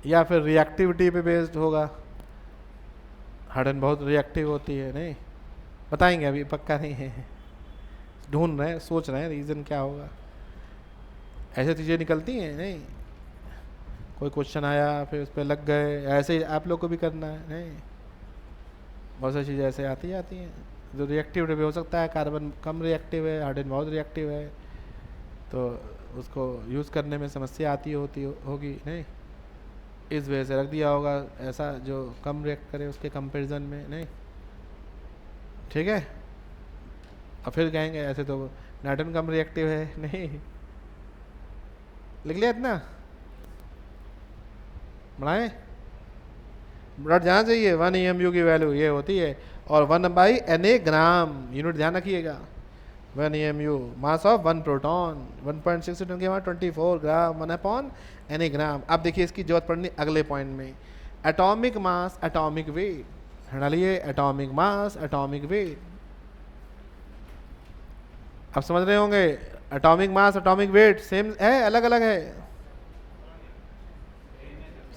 Speaker 1: या फिर रिएक्टिविटी पे बेस्ड होगा। हार्डन बहुत रिएक्टिव होती है, नहीं बताएंगे, अभी पक्का नहीं है, ढूंढ रहे हैं, सोच रहे हैं रीज़न क्या होगा। ऐसे चीज़ें निकलती हैं, नहीं कोई क्वेश्चन आया फिर उस पर लग गए, ऐसे ही आप लोग को भी करना है। नहीं बहुत सारी चीज़ें ऐसे आती जाती हैं जो रिएक्टिव भी हो सकता है। कार्बन कम रिएक्टिव है, हार्डन बहुत रिएक्टिव है, तो उसको यूज़ करने में समस्या आती होगी, नहीं इस वजह से रख दिया होगा ऐसा जो कम रिएक्ट करे उसके कंपैरिजन में, नहीं ठीक है। और फिर कहेंगे ऐसे तो नाइट्रोजन कम रिएक्टिव है, नहीं लिख लिया इतना, बढ़ाएं, बढ़ जाना चाहिए। 1 एएमयू की वैल्यू ये होती है और 1/Na ग्राम, यूनिट ध्यान रखिएगा। 1 AMU mass of 1 proton 1.6 × 10⁻24 gram 1/Na ग्राम। अब देखिए इसकी जरूरत पड़नी अगले पॉइंट में, एटॉमिक मास एटॉमिक वेट। डालिए एटॉमिक मास एटॉमिक वेट। अब समझ रहे होंगे atomic mass atomic weight same है अलग अलग है?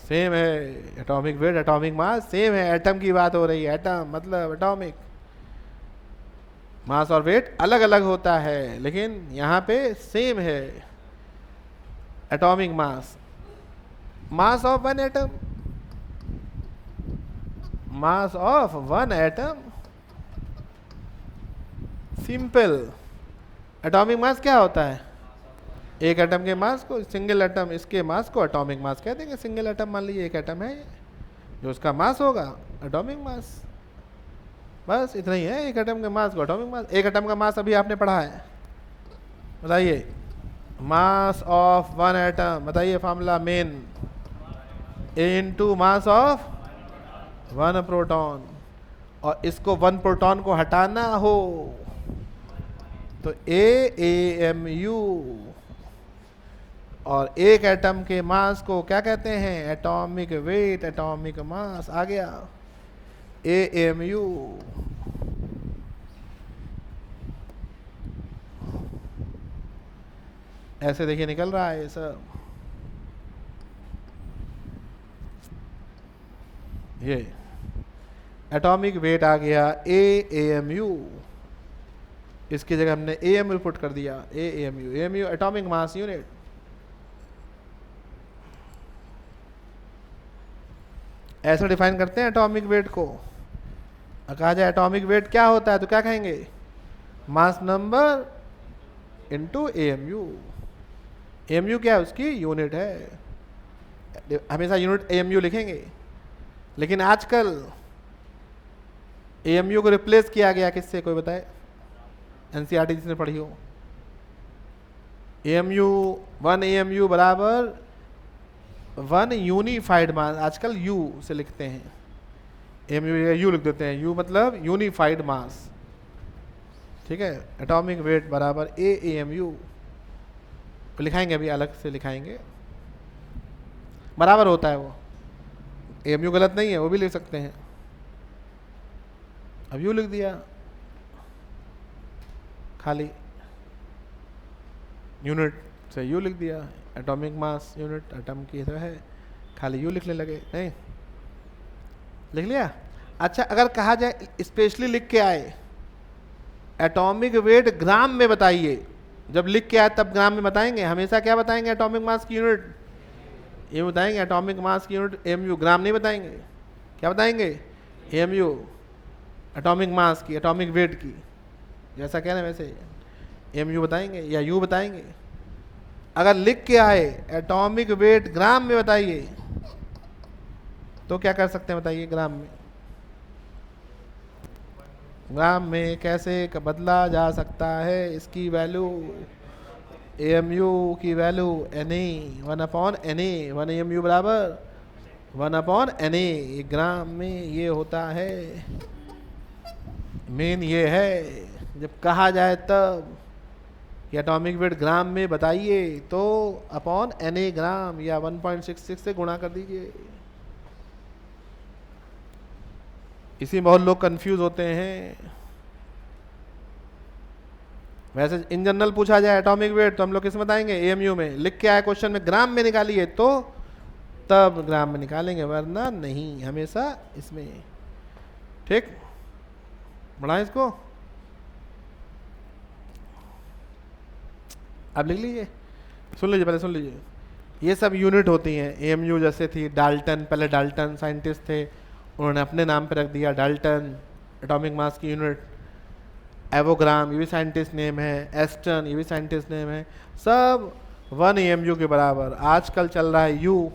Speaker 1: सेम है। Atomic weight atomic mass same है। एटम की बात हो रही है, एटम मतलब एटॉमिक। मास और वेट अलग अलग होता है, लेकिन यहाँ पे सेम है। Atomic mass, mass of 1 atom, mass of 1 atom, simple. Atomic mass क्या होता है? एक एटम के मास को, सिंगल एटम इसके मास को एटॉमिक मास कह देंगे। सिंगल एटम मान लीजिए एक एटम है, जो उसका मास होगा एटॉमिक मास, बस इतना ही है। एक एटम के मास को एटॉमिक मास। एक एटम का मास अभी आपने पढ़ा है, बताइए मास ऑफ 1 एटम, बताइए formula main, A into mass of 1 proton. और इसको 1 प्रोटॉन को हटाना हो तो AAMU। और एक एटम के मास को क्या कहते हैं? Atomic weight atomic mass. आ गया AAMU। ऐसे देखिए निकल रहा है ये सब। ये एटॉमिक वेट आ गया AAMU। इसकी जगह हमने AMU पुट कर दिया, AAMU। AMU atomic mass unit. ऐसे डिफाइन करते हैं एटॉमिक वेट को। कहा जाए एटॉमिक वेट क्या होता है तो क्या कहेंगे? Mass number into AMU। AMU क्या है? उसकी यूनिट है। हमेशा यूनिट AMU लिखेंगे, लेकिन आजकल AMU को रिप्लेस किया गया किससे, कोई बताए? NCERT जिसने पढ़ी हो। AMU 1 AMU बराबर 1 यूनिफाइड मास। आजकल U से लिखते हैं, AMU U लिख देते हैं। U मतलब यूनिफाइड मास, ठीक है। एटॉमिक वेट बराबर AAMU लिखाएंगे, अभी अलग से लिखाएंगे। बराबर होता है वो, AMU गलत नहीं है, वो भी लिख सकते हैं। अब U लिख दिया, खाली यूनिट से U लिख दिया। एटॉमिक मास यूनिट एटम की तो है, खाली U लिखने लगे। नहीं लिख लिया। अच्छा, अगर कहा जाए स्पेशली लिख के आए एटॉमिक वेट ग्राम में बताइए, जब लिख के आए तब ग्राम में बताएंगे। हमेशा क्या बताएंगे? एटॉमिक मास की यूनिट ये बताएंगे, एटॉमिक मास की यूनिट AMU, ग्राम नहीं बताएंगे। क्या बताएंगे? AMU एटॉमिक मास की, एटॉमिक वेट की, जैसा कह रहे हैं वैसे। एमयू बताएंगे या यू बताएंगे? अगर लिख के आए एटॉमिक वेट ग्राम में बताइए तो क्या कर सकते हैं बताइए? ग्राम में, ग्राम में कैसे बदला जा सकता है इसकी वैल्यू? एमयू की value N A, 1/Na, 1 AMU बराबर 1/Na। ग्राम में ये होता है, मेन ये है। जब कहा जाए तब कि एटॉमिक वेट ग्राम में बताइए तो अपॉन Na ग्राम या 1.66 से गुणा कर दीजिए। इसी में बहुत लोग कंफ्यूज होते हैं। वैसे इन जनरल पूछा जाए एटॉमिक वेट तो हम लोग किस में बताएंगे? एएमयू में। लिख के आया क्वेश्चन में ग्राम में निकालिए तो तब ग्राम में निकालेंगे, वरना नहीं, हमेशा इसमें। ठीक, बढ़ाएं इसको, अब लिख लीजिए, सुन लीजिए, पहले सुन लीजिए। ये सब यूनिट होती हैं। एएमयू जैसे थी डाल्टन, पहले डाल्टन साइंटिस्ट थे, उन्होंने अपने नाम पे रख दिया डाल्टन, एटॉमिक मास की यूनिट। एवोग्राम ये भी साइंटिस्ट नेम है, एस्टन ये भी साइंटिस्ट नेम है, सब 1 AMU के बराबर। आजकल चल रहा है यू,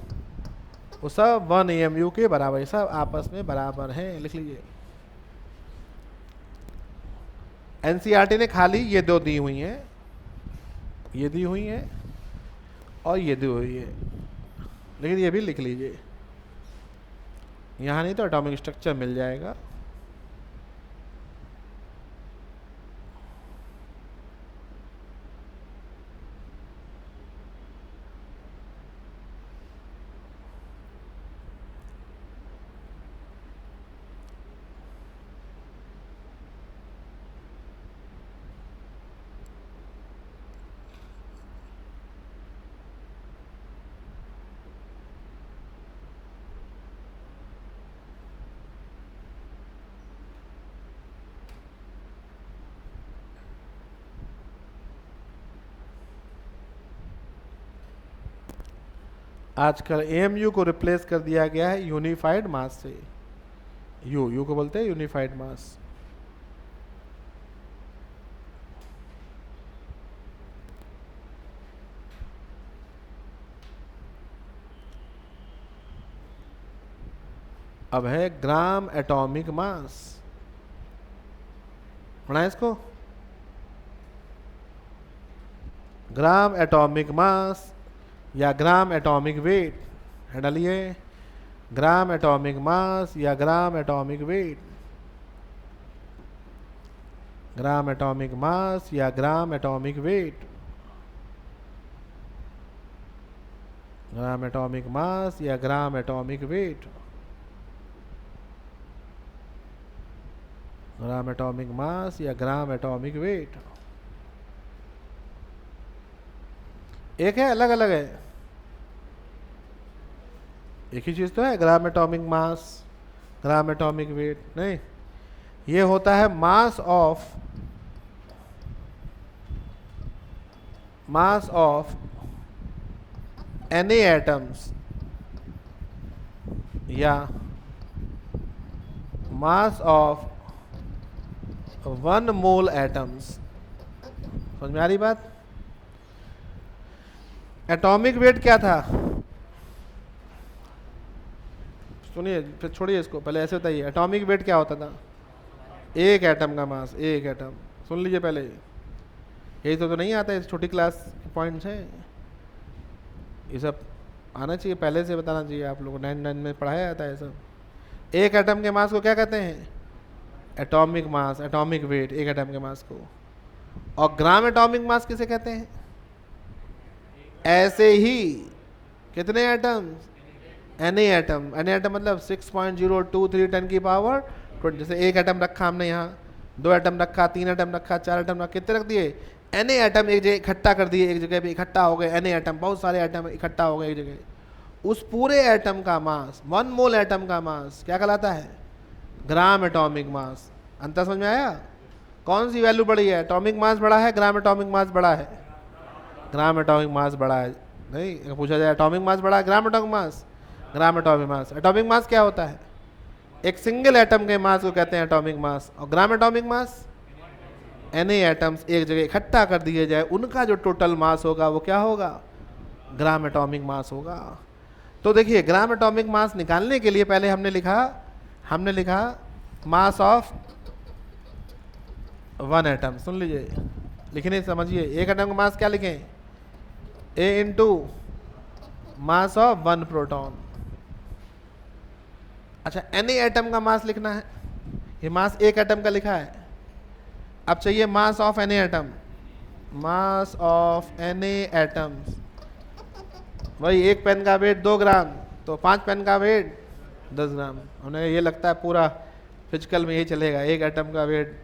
Speaker 1: वो सब 1 AMU के बराबर, ये सब आपस में बराबर हैं, लिख लीजिए। एनसीईआरटी ने खाली ये दो दी हुई हैं, ये दी हुई है और ये दी हुई है, लेकिन ये भी लिख लीजिए। यहाँ नहीं तो एटॉमिक स्ट्रक्चर मिल जाएगा। आजकल एएमयू को रिप्लेस कर दिया गया है यूनिफाइड मास से। यू को बोलते हैं यूनिफाइड मास। अब है ग्राम एटॉमिक मास, पढ़ाएं इसको। ग्राम एटॉमिक मास या ग्राम एटॉमिक वेट है, डालिए ग्राम एटॉमिक मास या gram atomic weight, gram atomic mass या gram atomic weight, gram atomic mass या gram atomic weight, gram atomic mass या ग्राम एटॉमिक वेट। एक है, अलग अलग है? एक ही चीज तो है, ग्राम एटॉमिक मास, ग्राम एटॉमिक वेट नहीं। ये होता है मास ऑफ Na एटम्स या मास ऑफ 1 मोल एटम्स। समझ में आ रही बात? एटॉमिक वेट क्या था? सुनिए, फिर छोड़िए इसको, पहले ऐसे बताइए एटॉमिक वेट क्या होता था? एक एटम का मास, एक एटम। सुन लीजिए पहले, यही तो नहीं आता है, छोटी क्लास के पॉइंट्स हैं, ये सब आना चाहिए, पहले से बताना चाहिए आप लोगों को, 9 में पढ़ाया जाता है सब। एक एटम के मास को क्या कहते हैं? एटॉमिक मास, एटॉमिक वेट, एक एटम के मास को। और ग्राम एटॉमिक मास किसे कहते हैं? ऐसे ही कितने atom? Na atom. Na atom मतलब 6.023 10 की पावर 20। जैसे एक एटम रखा हमने यहाँ, 2 एटम रखा, 3 एटम रखा, 4 एटम रखा, कितने रख दिए? Na एटम एक जगह इकट्ठा कर दिए, एक जगह पे इकट्ठा हो गए Na एटम, बहुत सारे एटम इकट्ठा हो गए एक जगह। उस पूरे एटम का मास, 1 मोल एटम का मास क्या कहलाता है? ग्राम एटॉमिक मास। अंतर समझ में आया? कौन सी वैल्यू बड़ी है? एटॉमिक मास बड़ा है, ग्राम एटॉमिक मास बड़ा है? ग्राम एटॉमिक मास बड़ा है। नहीं, पूछा जाए एटॉमिक मास बड़ा है, ग्राम एटॉमिक मास? ग्राम एटॉमिक मास। एटॉमिक मास क्या होता है? एक सिंगल एटम के मास को कहते हैं एटॉमिक मास। और ग्राम एटॉमिक मास Na एटम्स एक जगह इकट्ठा कर दिए जाए, उनका जो टोटल मास होगा वो क्या होगा, ग्राम एटॉमिक मास होगा। तो देखिए ग्राम एटॉमिक मास निकालने के लिए पहले हमने लिखा मास ऑफ वन एटम। सुन लीजिए, लिखने समझिए, एक एटम का मास क्या लिखें, A into mass of one proton. अच्छा, Na एटम का मास लिखना है, ये मास एक एटम का लिखा है। अब चाहिए mass of Na atom, mass of Na atoms, वही एक पेन का वेट 2 ग्राम, तो 5 पेन का वेट 10 ग्राम। उन्हें ये लगता है पूरा फिजिकल में यही चलेगा, एक एटम का वेट,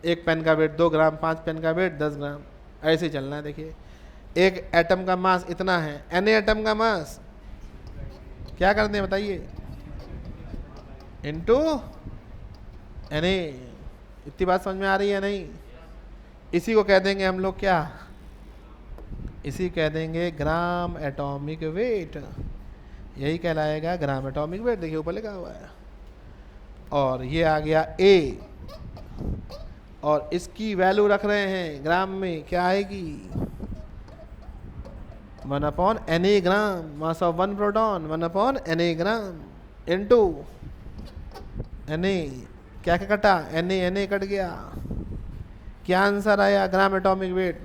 Speaker 1: एक पेन का वेट 2 ग्राम, 5 पेन का वेट 10 ग्राम, ऐसे ही चलना है। देखिए एक एटम का मास इतना है, Na एटम का मास क्या करते हैं बताइए, इनटू Na। इतनी बात समझ में आ रही है नहीं? इसी को कह देंगे हम लोग क्या, इसी कह देंगे ग्राम एटॉमिक वेट, यही कहलाएगा ग्राम एटॉमिक वेट। देखिए ऊपर लिखा हुआ है। और ये आ गया A, और इसकी वैल्यू रख रहे हैं ग्राम में, क्या आएगी, 1/Na gram, mass of one proton 1/Na gram, into Na, क्या क्या कटा, Na कट गया, क्या आंसर आया, ग्राम एटॉमिक वेट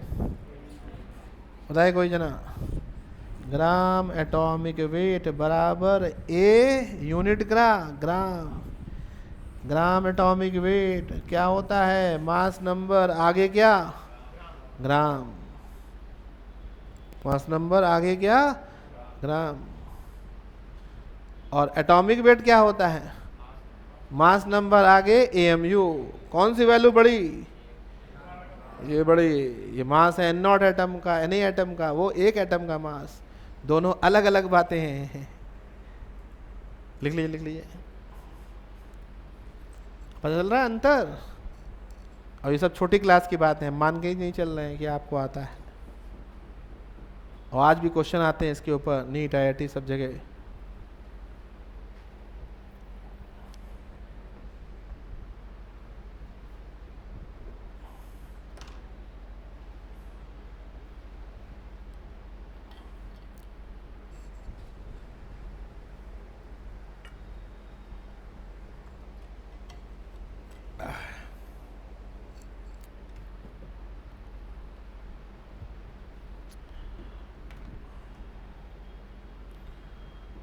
Speaker 1: बताए कोई जना, ग्राम एटॉमिक वेट बराबर A unit gram. Gram atomic wait क्या होता है, मास नंबर आगे क्या, ग्राम, मास नंबर आगे क्या, ग्राम। और एटॉमिक वेट क्या होता है, मास नंबर आगे AMU। कौन सी वैल्यू बड़ी, ये बड़ी, ये मास है N0 एटम का, Na एटम का, वो एक एटम का मास, दोनों अलग अलग बातें हैं। लिख लीजिए, पता चल रहा है अंतर। और ये सब छोटी क्लास की बात है, मान के ही नहीं चल रहे हैं कि आपको आता है। और आज भी क्वेश्चन आते हैं इसके ऊपर, नीट IIT सब जगह।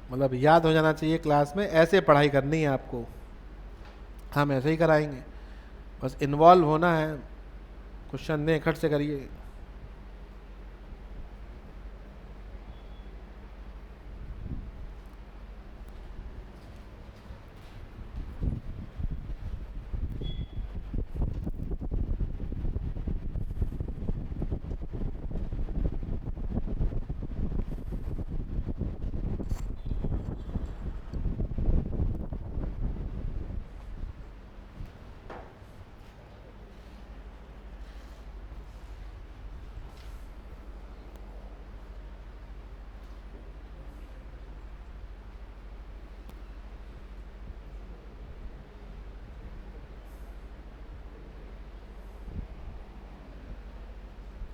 Speaker 1: मतलब याद हो जाना चाहिए, क्लास में ऐसे पढ़ाई करनी है आपको, हम ऐसे ही कराएंगे, बस इन्वॉल्व होना है, क्वेश्चन दें खट से करिए।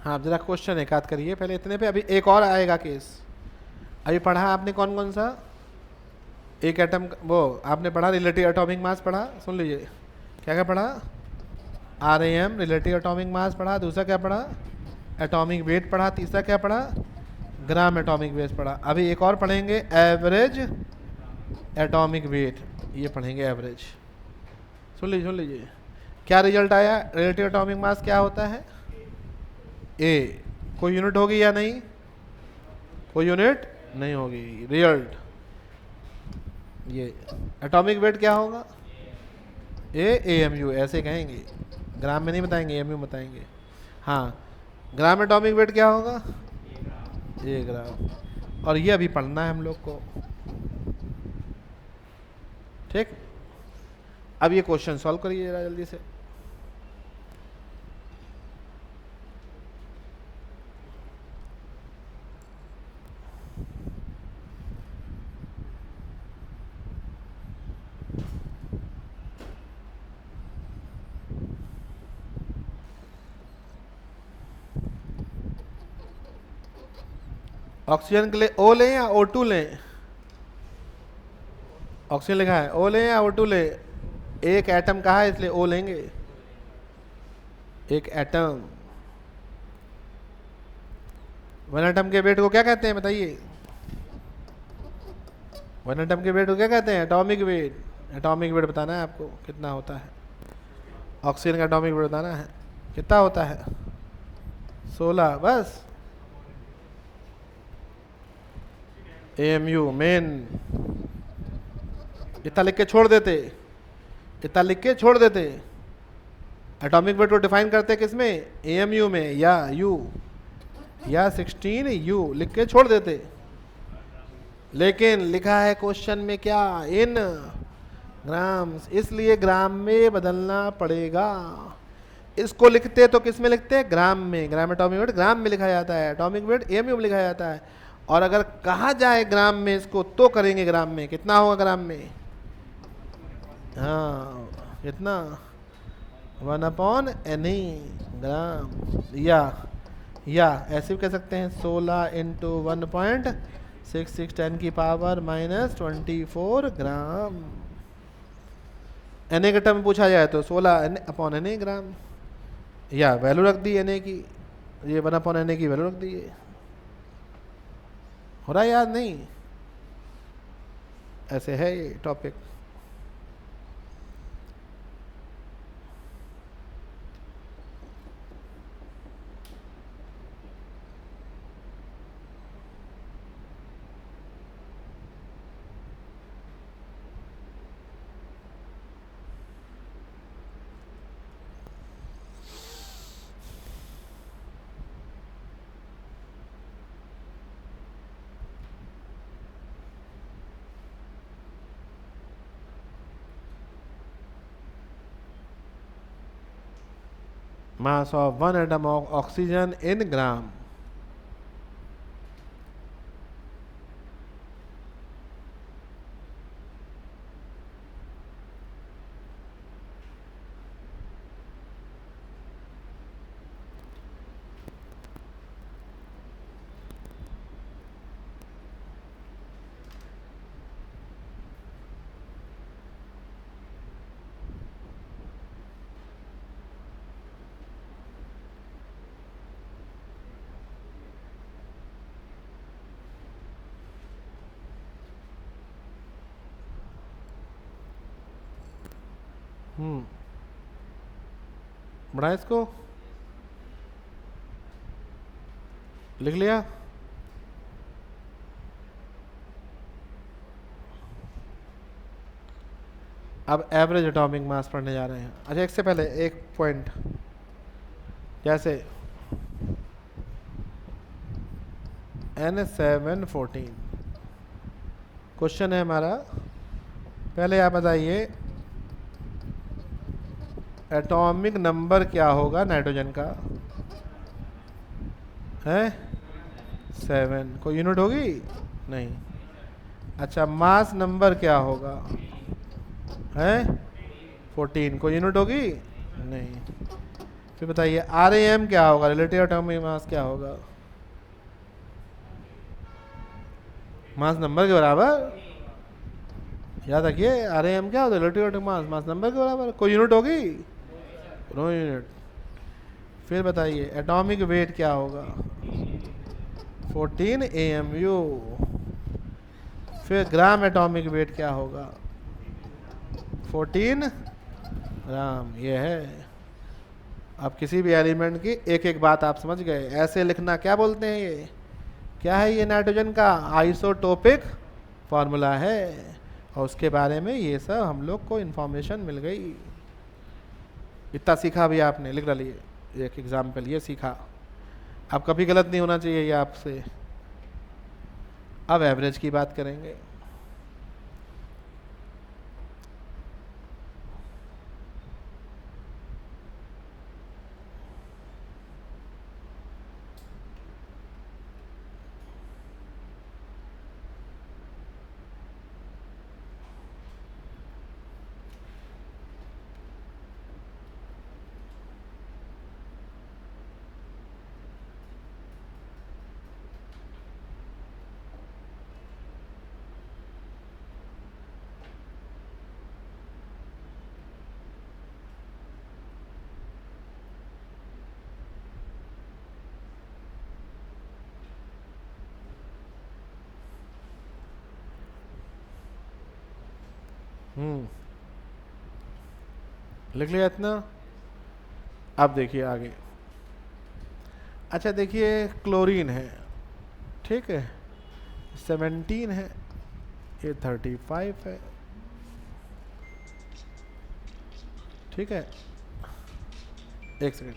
Speaker 1: हाँ जरा क्वेश्चन एक आध करिए पहले इतने पे, अभी एक और आएगा केस। अभी पढ़ा आपने कौन कौन सा, एक एटम, वो आपने पढ़ा रिलेटिव एटॉमिक मास पढ़ा, सुन लीजिए क्या क्या पढ़ा, RAM रिलेटिव एटॉमिक मास पढ़ा, दूसरा क्या पढ़ा, एटॉमिक वेट पढ़ा, तीसरा क्या पढ़ा, ग्राम एटॉमिक वेट पढ़ा। अभी एक और पढ़ेंगे एवरेज एटॉमिक वेट, ये पढ़ेंगे एवरेज। सुन लीजिए क्या रिजल्ट आया, रिलेटिव एटॉमिक मास क्या होता है, A। कोई यूनिट होगी या नहीं, कोई यूनिट नहीं होगी, रिजल्ट। ये एटॉमिक वेट क्या होगा, AMU, ऐसे कहेंगे, ग्राम में नहीं बताएंगे, AMU बताएंगे। हाँ, ग्राम एटॉमिक वेट क्या होगा, A ग्राम। और ये अभी पढ़ना है हम लोग को, ठीक। अब ये क्वेश्चन सॉल्व करिए जरा जल्दी से। ऑक्सीजन के लिए ओ लें या O2 लें? ऑक्सीजन लिखा है, ओ लें या O2 लें? एक एटम कहा है इसलिए ओ लेंगे, एक एटम। वन एटम के वेट को क्या कहते हैं बताइए? वन एटम के वेट को क्या कहते हैं? Atomic weight. एटॉमिक वेट बताना है आपको कितना होता है। ऑक्सीजन का एटॉमिक वेट बताना है कितना होता है? 16 बस। AMU मेन, इतना लिख के छोड़ देते, इतना लिख के छोड़ देते। एटॉमिक वेट को डिफाइन करते किसमें? AMU में, या U, या 16U लिख के छोड़ देते। लेकिन लिखा है क्वेश्चन में क्या? इन ग्राम्स, इसलिए ग्राम में बदलना पड़ेगा। इसको लिखते तो किस में लिखते हैं? ग्राम में। ग्राम एटॉमिक वेट ग्राम में लिखा जाता है, एटॉमिक वेट AMU में लिखा जाता है। और अगर कहा जाए ग्राम में इसको तो करेंगे ग्राम में। कितना होगा ग्राम में? हाँ कितना? 1/NE ग्राम। या ऐसे भी कह सकते हैं 16 इंटू 1.66 10 की पावर -24 ग्राम। Na के टर्म में पूछा जाए तो 16/Na ग्राम, या वैल्यू रख दी Na की, ये 1/Na की वैल्यू रख दी है। हो रहा है याद? नहीं, ऐसे है ये topic. Mass of one atom of oxygen in gram. बढ़ा इसको, लिख लिया। अब एवरेज एटॉमिक मास पढ़ने जा रहे हैं। अच्छा, एक से पहले एक पॉइंट, जैसे N714 क्वेश्चन है हमारा। पहले आप बताइए एटॉमिक नंबर क्या होगा नाइट्रोजन का? है 7। कोई यूनिट होगी? नहीं। अच्छा, मास नंबर क्या होगा? है 14। कोई यूनिट होगी? नहीं। फिर बताइए RAM क्या होगा? रिलेटिव एटॉमिक मास क्या होगा? मास नंबर के बराबर। याद रखिए RAM क्या होता है? Relative atomic mass, mass number के बराबर। कोई यूनिट होगी? No unit. फिर बताइए एटॉमिक वेट क्या होगा? 14 AMU। फिर ग्राम एटॉमिक वेट क्या होगा? 14 ग्राम। ये है। अब किसी भी एलिमेंट की एक एक बात आप समझ गए। ऐसे लिखना क्या बोलते हैं? ये क्या है? ये नाइट्रोजन का आइसोटोपिक फॉर्मूला है, और उसके बारे में ये सब हम लोग को इन्फॉर्मेशन मिल गई। इतना सीखा भी आपने, लिख डालिए एक एग्जाम्पल, ये सीखा। अब कभी गलत नहीं होना चाहिए ये आपसे। अब एवरेज की बात करेंगे। लिख लिया इतना। अब देखिए आगे। अच्छा देखिए, क्लोरीन है, ठीक है, 17 है, ये 35 है, ठीक है। एक सेकेंड।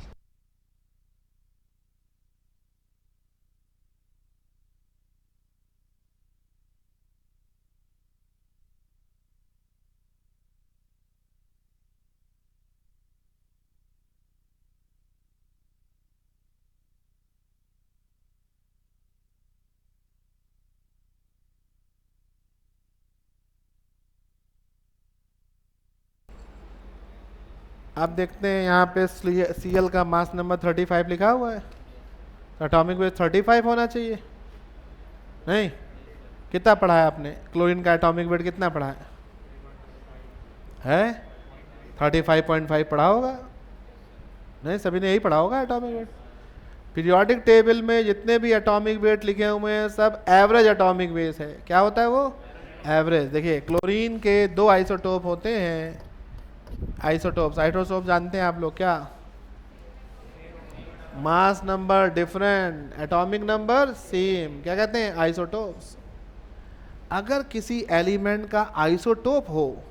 Speaker 1: अब देखते हैं यहाँ पे Cl का मास नंबर 35 लिखा हुआ है, एटॉमिक वेट 35 होना चाहिए। नहीं, कितना पढ़ा है आपने? क्लोरीन का एटॉमिक वेट कितना पढ़ा है? 35.5 पढ़ा होगा। नहीं, सभी ने यही पढ़ा होगा एटॉमिक वेट। पीरियोडिक टेबल में जितने भी एटॉमिक वेट लिखे हुए हैं सब एवरेज एटॉमिक वेट है। क्या होता है वो? एवरेज। देखिए, क्लोरीन के 2 आइसोटोप होते हैं। आइसोटोप जानते हैं आप लोग क्या? Mass number different, atomic number same, क्या कहते हैं? आइसोटोप्स। अगर किसी एलिमेंट का आइसोटोप हो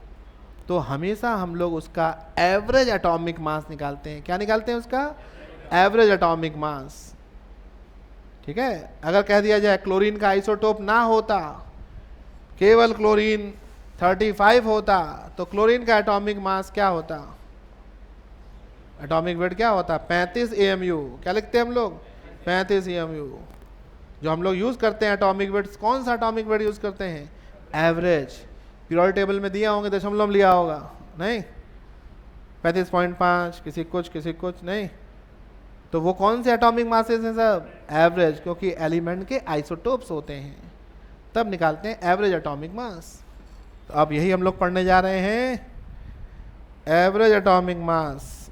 Speaker 1: तो हमेशा हम लोग उसका एवरेज एटॉमिक मास निकालते हैं। क्या निकालते हैं? उसका एवरेज एटॉमिक मास। ठीक है। अगर कह दिया जाए क्लोरीन का आइसोटोप ना होता, केवल क्लोरीन 35 होता, तो क्लोरीन का एटॉमिक मास क्या होता? एटॉमिक वेट क्या होता? 35 AMU। क्या लिखते हैं हम लोग? 35 AMU। जो हम लोग यूज करते हैं एटॉमिक वेट, कौन सा एटॉमिक वेट यूज करते हैं? एवरेज। पीरियोडिक टेबल में दिया होंगे, दशमलव लिया होगा, नहीं? 35.5, किसी कुछ नहीं। तो वो कौन से एटॉमिक मासेस हैं सब? एवरेज, क्योंकि एलिमेंट के आइसोटोप्स होते हैं, तब निकालते हैं एवरेज एटॉमिक मास। तो अब यही हम लोग पढ़ने जा रहे हैं, एवरेज एटॉमिक मास।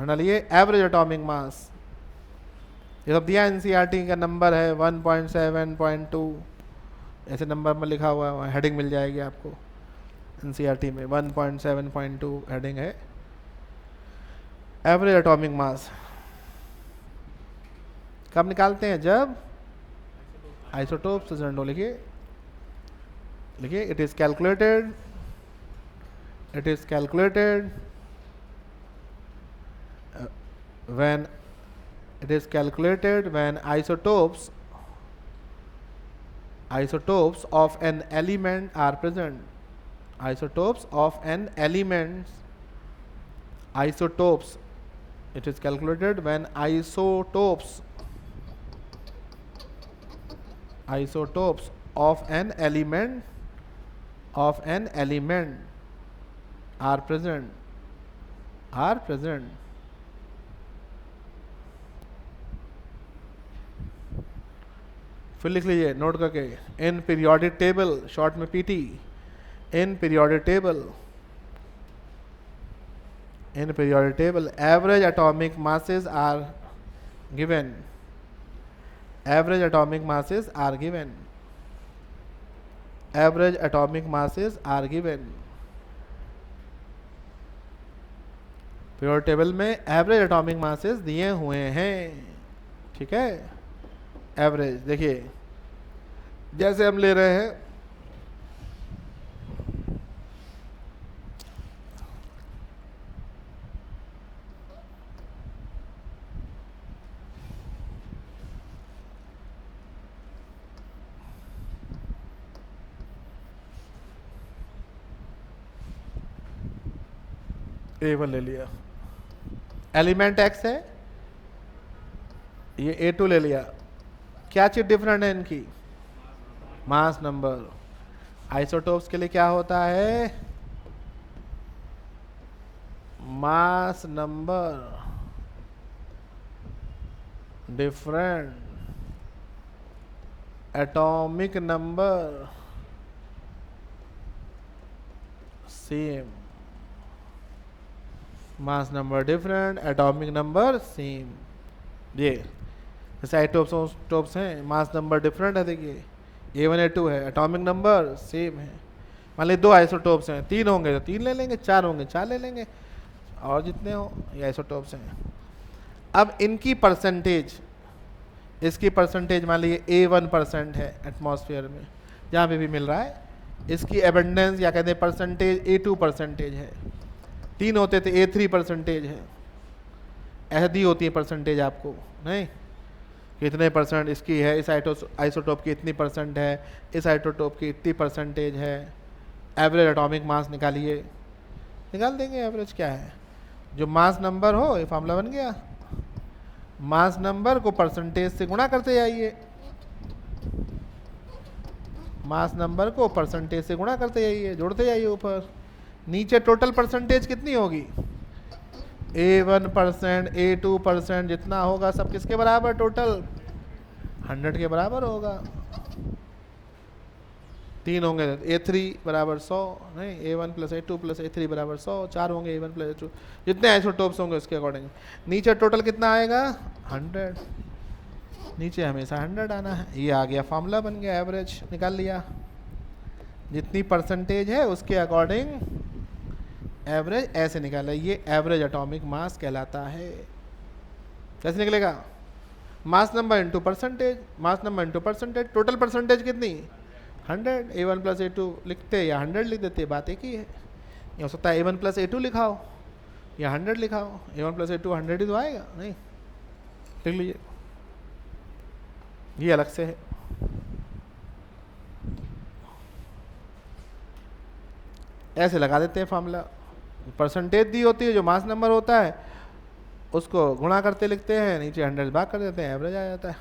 Speaker 1: डालिए एवरेज एटॉमिक मास। ये सब दिया NCERT का नंबर है 1.7.2, ऐसे नंबर में लिखा हुआ है, हेडिंग मिल जाएगी आपको NCERT में। 1.7.2 हेडिंग है, एवरेज एटॉमिक मास। कब निकालते हैं? जब आइसोटोप से झंडो। लिखिए it is calculated when isotopes of an element are present. It is calculated when isotopes of an element are present. फिर लिख लीजिए नोट करके, इन पीरियोडिक टेबल, शॉर्ट में PT, in periodic table average atomic masses are given. Average atomic masses are given. Periodic table में एवरेज एटॉमिक मासेस दिए हुए हैं, ठीक है। एवरेज देखिए, जैसे हम ले रहे हैं A1 ले लिया, एलिमेंट X है, ये A2 ले लिया। क्या चीज डिफरेंट है इनकी? Mass number. आइसोटोप्स के लिए क्या होता है? Mass number different, atomic number same. Mass number different, atomic number same. ये जैसे आइसोटोप्स हैं, मास नंबर डिफरेंट है, देखिए A1 A2 है, एटॉमिक नंबर सेम है। मान ली 2 आइसोटोप्स हैं, 3 होंगे तो 3 ले लेंगे, 4 होंगे 4 ले लेंगे, और जितने हो ये आइसोटोप्स हैं। अब इनकी परसेंटेज, इसकी परसेंटेज मान लीजिए A1% है एटमॉस्फेयर में जहाँ पे भी मिल रहा है, इसकी एबंडेंस या कहते हैं परसेंटेज A2% है, 3 होते थे A3% है, ऐसे दी होती है परसेंटेज आपको, नहीं कितने परसेंट इसकी है, इस आइसोटोप की इतनी परसेंट है, इस आइसोटोप की इतनी परसेंटेज है, एवरेज एटॉमिक मास निकालिए, निकाल देंगे एवरेज क्या है, जो मास नंबर हो, ये फॉर्मूला बन गया, मास नंबर को परसेंटेज से गुणा करते जाइए, मास नंबर को परसेंटेज से गुणा करते जाइए, जोड़ते जाइए ऊपर, नीचे टोटल परसेंटेज कितनी होगी, A1%, A2% जितना होगा सब किसके बराबर, टोटल 100 के बराबर होगा। 3 होंगे A3 बराबर 100, नहीं A1 + A2 + A3 बराबर 100, 4 होंगे A1 + A2, जितने आइसोटोप्स होंगे उसके अकॉर्डिंग नीचे टोटल कितना आएगा 100, नीचे हमेशा 100 आना है। ये आ गया फॉर्मूला बन गया, एवरेज निकाल लिया, जितनी परसेंटेज है उसके अकॉर्डिंग एवरेज ऐसे निकाला, ये एवरेज एटॉमिक मास कहलाता है। कैसे निकलेगा, mass number into percentage, mass number into percentage, total percentage कितनी 100, A1 + A2 लिखते या 100 लिख देते, बात एक ही है। ये हो सकता है A1 + A2 लिखाओ या 100 लिखाओ, A1 + A2 100 ही तो आएगा, नहीं लिख लीजिए, ये अलग से है। ऐसे लगा देते हैं फॉर्मूला, परसेंटेज दी होती है, जो मास नंबर होता है उसको गुणा करते लिखते हैं, नीचे 100 भाग कर देते हैं, एवरेज आ जाता है।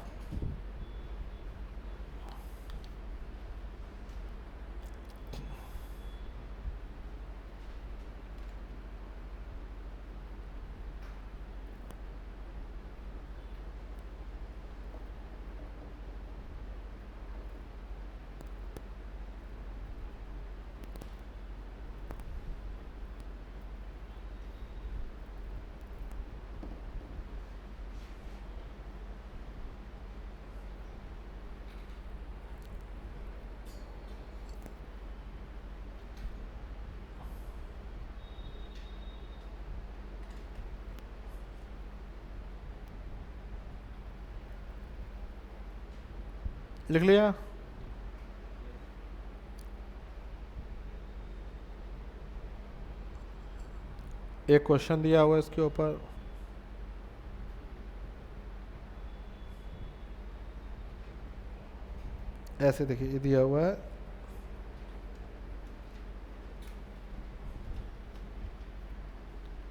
Speaker 1: लिख लिया, एक क्वेश्चन दिया हुआ है इसके ऊपर, ऐसे देखिए ये दिया हुआ है,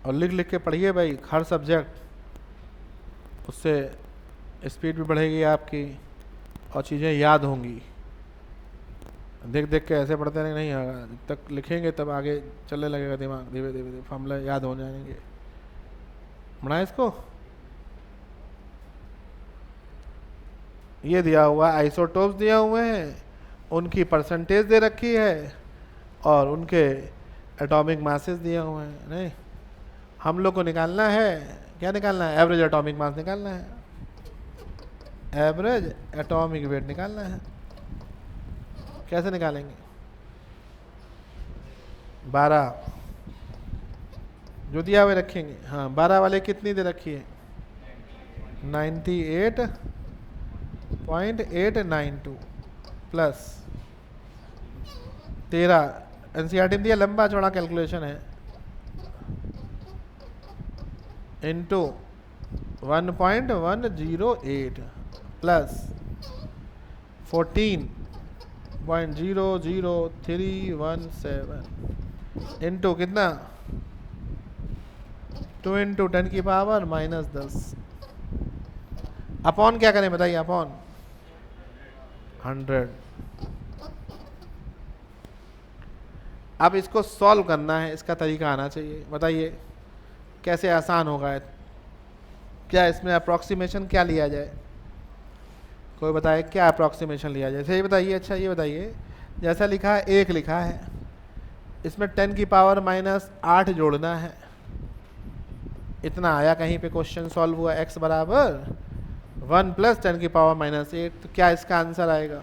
Speaker 1: और लिख लिख के पढ़िए भाई हर सब्जेक्ट, उससे स्पीड भी बढ़ेगी आपकी और चीज़ें याद होंगी। देख देख के ऐसे पढ़ते नहीं होगा, जब तक लिखेंगे तब आगे चलने लगेगा दिमाग, धीरे धीरे धीरे फॉर्मूला याद हो जाएंगे। बनाए इसको, ये दिया हुआ आइसोटोप्स दिया हुए हैं, उनकी परसेंटेज दे रखी है और उनके एटॉमिक मासेस दिए हुए हैं। नहीं, हम लोग को निकालना है, क्या निकालना है, एवरेज एटॉमिक मास निकालना है, एवरेज एटॉमिक वेट निकालना है। कैसे निकालेंगे, 12 जो दिया हुए रखेंगे, हाँ 12 वाले कितनी दे रखी है 98.892 प्लस 13, एनसीईआरटी में दिया, लंबा चौड़ा कैलकुलेशन है, इंटू 1.108 प्लस 14.00317 इंटू कितना 2 × 10⁻⁻10 अपॉन क्या करें बताइए, अपॉन 100। अब इसको सॉल्व करना है, इसका तरीका आना चाहिए, बताइए कैसे आसान होगा। क्या इसमें अप्रॉक्सीमेशन क्या लिया जाए, कोई बताए क्या अप्रॉक्सीमेशन लिया जाए, सही बताइए। अच्छा ये बताइए, जैसा लिखा है 1 लिखा है, इसमें 10⁻⁻8 जोड़ना है, इतना आया कहीं पे क्वेश्चन सॉल्व हुआ, x बराबर 1 + 10⁻⁻8, तो क्या इसका आंसर आएगा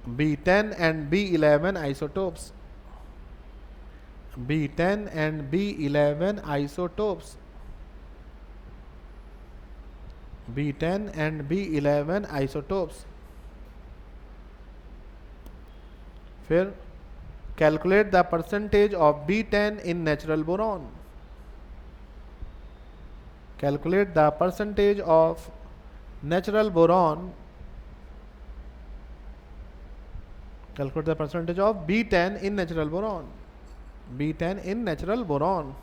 Speaker 1: B10 and B11 isotopes. B10 and B11 isotopes. B10 and B11 isotopes. फिर calculate the percentage of B10 in natural boron. Calculate the percentage of natural boron. Calculate the percentage of B10 in natural boron. B10 in natural boron.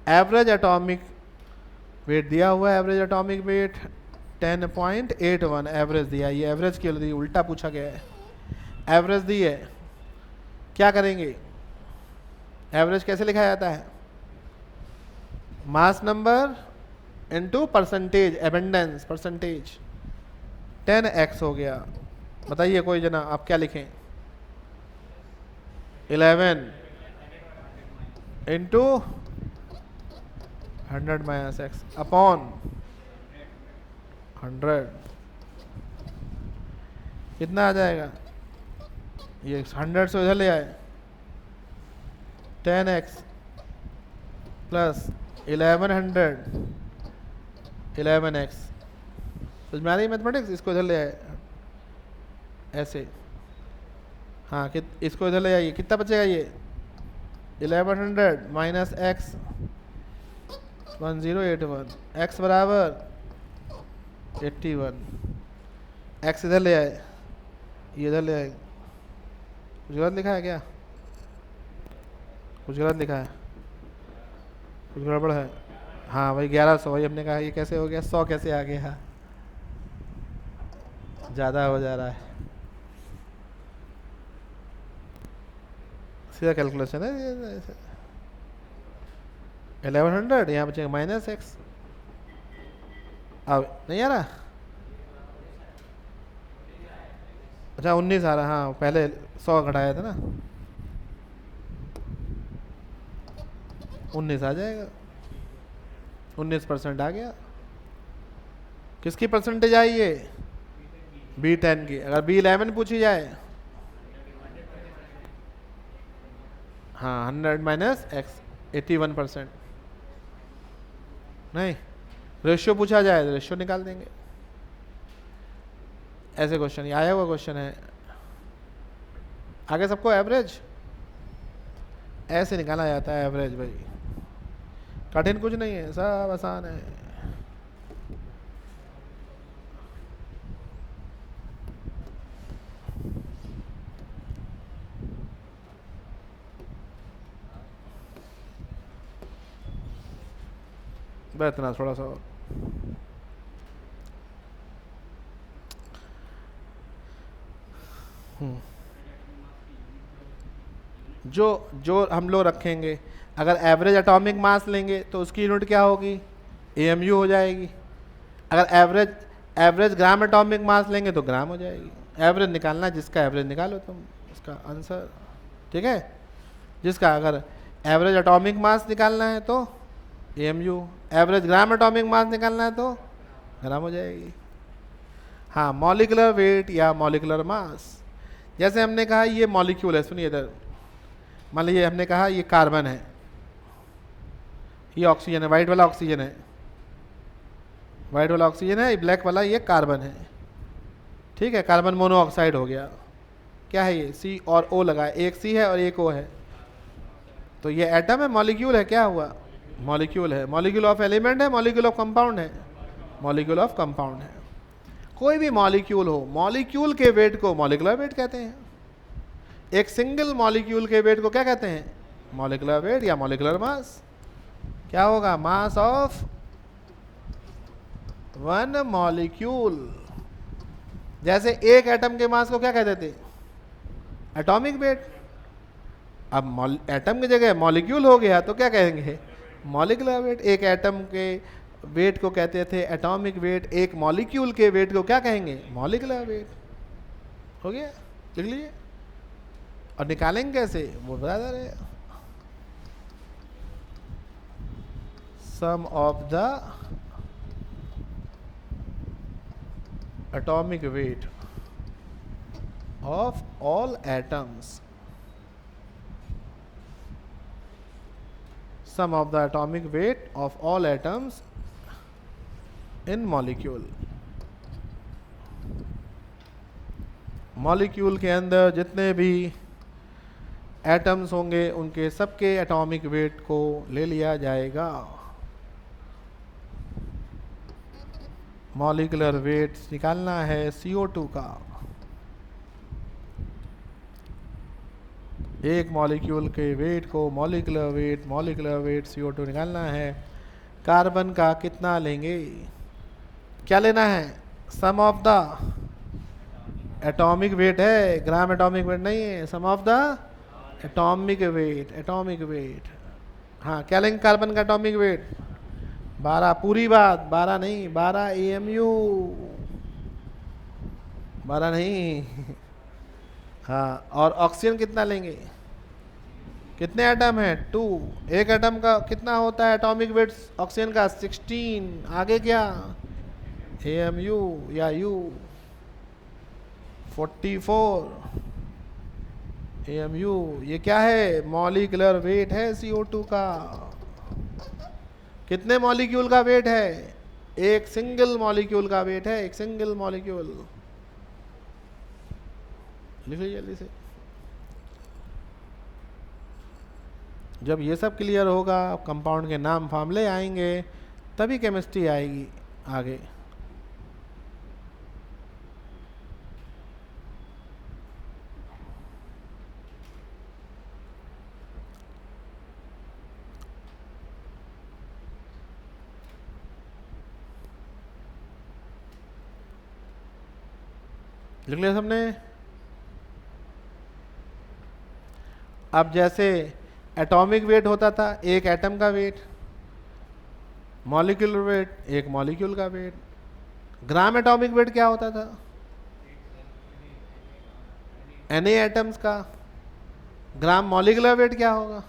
Speaker 1: Average atomic weight दिया हुआ है, एवरेज एटॉमिक वेट 10.81 एवरेज दिया, ये एवरेज के लिए उल्टा पूछा गया है, एवरेज दी है, क्या करेंगे? एवरेज कैसे लिखा जाता है? Mass number into percentage, abundance percentage. 10x हो गया, बताइए कोई जना आप क्या लिखें? 11 इंटू 100 माइनस एक्स अपॉन 100, कितना आ जाएगा? ये 100 से उधर ले आए, 10x प्लस 1100 11x। समझ में आ रही मैथमेटिक्स? इसको इधर ले आए ऐसे, हाँ इसको इधर ले आइए, कितना बचेगा? ये 1100 माइनस एक्स 1081, x बराबर 81, x इधर ले आए, ये इधर ले आए। कुछ गलत लिखा है क्या? कुछ गलत लिखा है, कुछ गड़बड़ है? हाँ वही 1100, वही हमने कहा ये कैसे हो गया, 100 कैसे आ गया? ज़्यादा हो जा रहा है, सीधा कैलकुलेशन है ये। 1100 यहाँ बचेगा माइनस एक्स, अब नहीं आ रहा? अच्छा 19 आ रहा, हाँ पहले 100 घटाया था ना, 19 आ जाएगा, 19% आ गया। किसकी परसेंटेज आई ये? B10 की। अगर B11 पूछी जाए, हाँ 100 माइनस एक्स 81%। नहीं, रेशियो पूछा जाए तो रेशियो निकाल देंगे। ऐसे क्वेश्चन, ये आया हुआ क्वेश्चन है। आगे सबको एवरेज ऐसे निकाला जाता है, एवरेज भाई, कठिन कुछ नहीं है, सब आसान है। इतना थोड़ा सा जो हम लोग रखेंगे, अगर एवरेज एटॉमिक मास लेंगे तो उसकी यूनिट क्या होगी? AMU हो जाएगी। अगर एवरेज ग्राम एटॉमिक मास लेंगे तो ग्राम हो जाएगी। एवरेज निकालना, जिसका एवरेज निकालो तुम उसका आंसर, ठीक है? जिसका अगर एवरेज एटॉमिक मास निकालना है तो AMU, एवरेज ग्राम एटॉमिक मास निकालना है तो ग्राम हो जाएगी। हाँ, मॉलिकुलर वेट या मॉलिकुलर मास, जैसे हमने कहा ये मॉलिक्यूल है, सुनिए इधर, मान लीजिए हमने कहा ये कार्बन है, ये ऑक्सीजन है, वाइट वाला ऑक्सीजन है, वाइट वाला ऑक्सीजन है, ब्लैक वाला ये कार्बन है, ठीक है? कार्बन मोनोऑक्साइड हो गया। क्या है ये? C और O लगा है, एक C है और एक O है, तो ये एटम है, मॉलिक्यूल है, क्या हुआ? मॉलिक्यूल है। मॉलिक्यूल ऑफ एलिमेंट है, मॉलिक्यूल ऑफ कंपाउंड है, मॉलिक्यूल ऑफ कंपाउंड है। कोई भी मॉलिक्यूल हो, मॉलिक्यूल के वेट को मॉलिकुलर वेट कहते हैं। एक सिंगल मॉलिक्यूल के वेट को क्या कहते हैं? मॉलिकुलर वेट या मॉलिकुलर मास। क्या होगा? मास ऑफ वन मॉलिक्यूल। जैसे एक एटम के मास को क्या कहते थे? Atomic weight. अब एटम की जगह मॉलिक्यूल हो गया तो क्या कहेंगे? Molecular weight. एक एटम के वेट को कहते थे एटॉमिक वेट, एक मॉलिक्यूल के वेट को क्या कहेंगे? Molecular weight. हो गया, लिख लीजिए। और निकालेंगे कैसे वो बता दे रहे। Sum of the atomic weight of all atoms, sum of the atomic weight of all atoms in molecule. Molecule के अंदर जितने भी एटम्स होंगे उनके सबके एटॉमिक वेट को ले लिया जाएगा। मॉलिक्यूलर वेट निकालना है CO2 का। एक मॉलिक्यूल के वेट को मॉलिक्यूलर वेट CO2 निकालना है। कार्बन का कितना लेंगे? क्या लेना है? Sum of the atomic wait है, ग्राम एटॉमिक वेट नहीं है, sum of the atomic wait. हाँ, क्या लेंगे कार्बन का एटॉमिक वेट? 12, पूरी बात 12 नहीं, 12 AMU, 12 नहीं। हाँ, और ऑक्सीजन कितना लेंगे? कितने एटम है? 2। एक एटम का कितना होता है एटॉमिक वेट ऑक्सीजन का? 16। आगे क्या? AMU या U 44 AMU। ये क्या है? मॉलिक्यूलर वेट है CO2 का। कितने मॉलिक्यूल का वेट है? एक सिंगल मॉलिक्यूल का वेट है, एक सिंगल मॉलिक्यूल। लिख लीजिए जल्दी से। जब ये सब क्लियर होगा, कंपाउंड के नाम फार्मूले आएंगे, तभी केमिस्ट्री आएगी आगे। लिख लिया सबने? अब जैसे एटॉमिक वेट होता था एक एटम का वेट, मॉलिक्यूलर वेट एक मॉलिक्यूल का वेट, ग्राम एटॉमिक वेट क्या होता था? Na एटम्स का। ग्राम मॉलिक्यूलर वेट क्या होगा?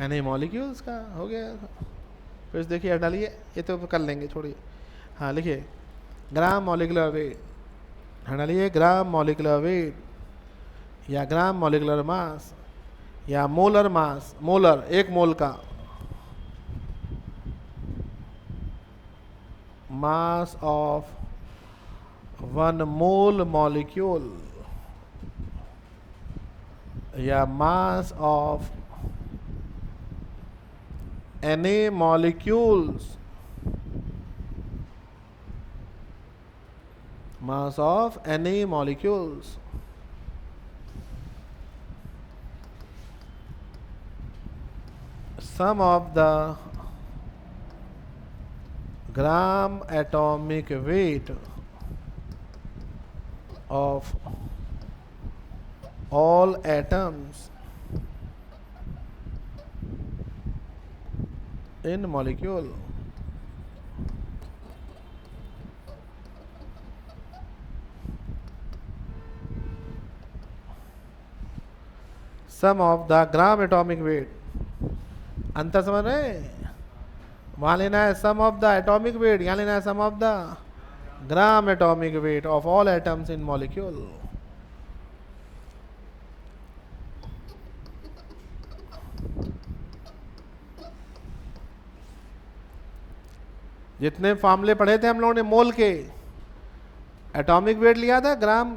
Speaker 1: Na मॉलिक्यूल्स का। हो गया। फिर देखिए डालिए, ये तो कर लेंगे, छोड़िए। हाँ लिखिए ग्राम मॉलिक्यूलर वेट, डालिए ग्राम मॉलिक्यूलर वेट या ग्राम मॉलिक्यूलर मास या मोलर मास। मोलर एक मोल का, मास ऑफ 1 मोल मॉलिक्यूल या mass of Na molecules, mass of Na molecules, sum of the gram atomic weight of all atoms in molecule. Sum of the gram atomic weight, अंतर समझ रहे हैं? वहां लेना है sum of the atomic weight, यहाँ लेना है sum of the gram atomic weight of all atoms in molecule. जितने फार्मूले पढ़े थे हम लोगों ने मोल के, एटॉमिक वेट लिया था, ग्राम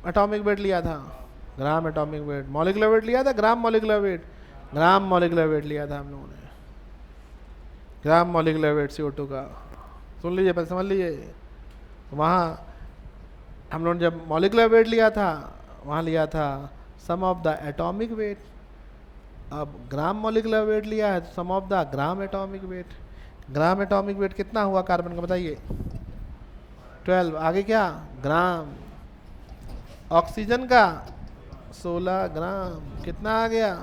Speaker 1: एटॉमिक वेट लिया था, ग्राम एटॉमिक वेट, मॉलिक्यूलर वेट लिया था, ग्राम molecular wait, gram molecular weight लिया था हम लोगों ने, ग्राम मॉलिक्यूलर वेट CO2 का। सुन लीजिए, पहले समझ लीजिए। वहाँ हम लोगों ने जब मॉलिक्यूलर वेट लिया था, वहाँ लिया था sum of the atomic weight. अब ग्राम मॉलिक्यूलर वेट लिया है तो sum of the gram atomic weight. Gram atomic weight कितना हुआ कार्बन का बताइए? 12। आगे क्या? ग्राम। ऑक्सीजन का 16 ग्राम। कितना आ गया?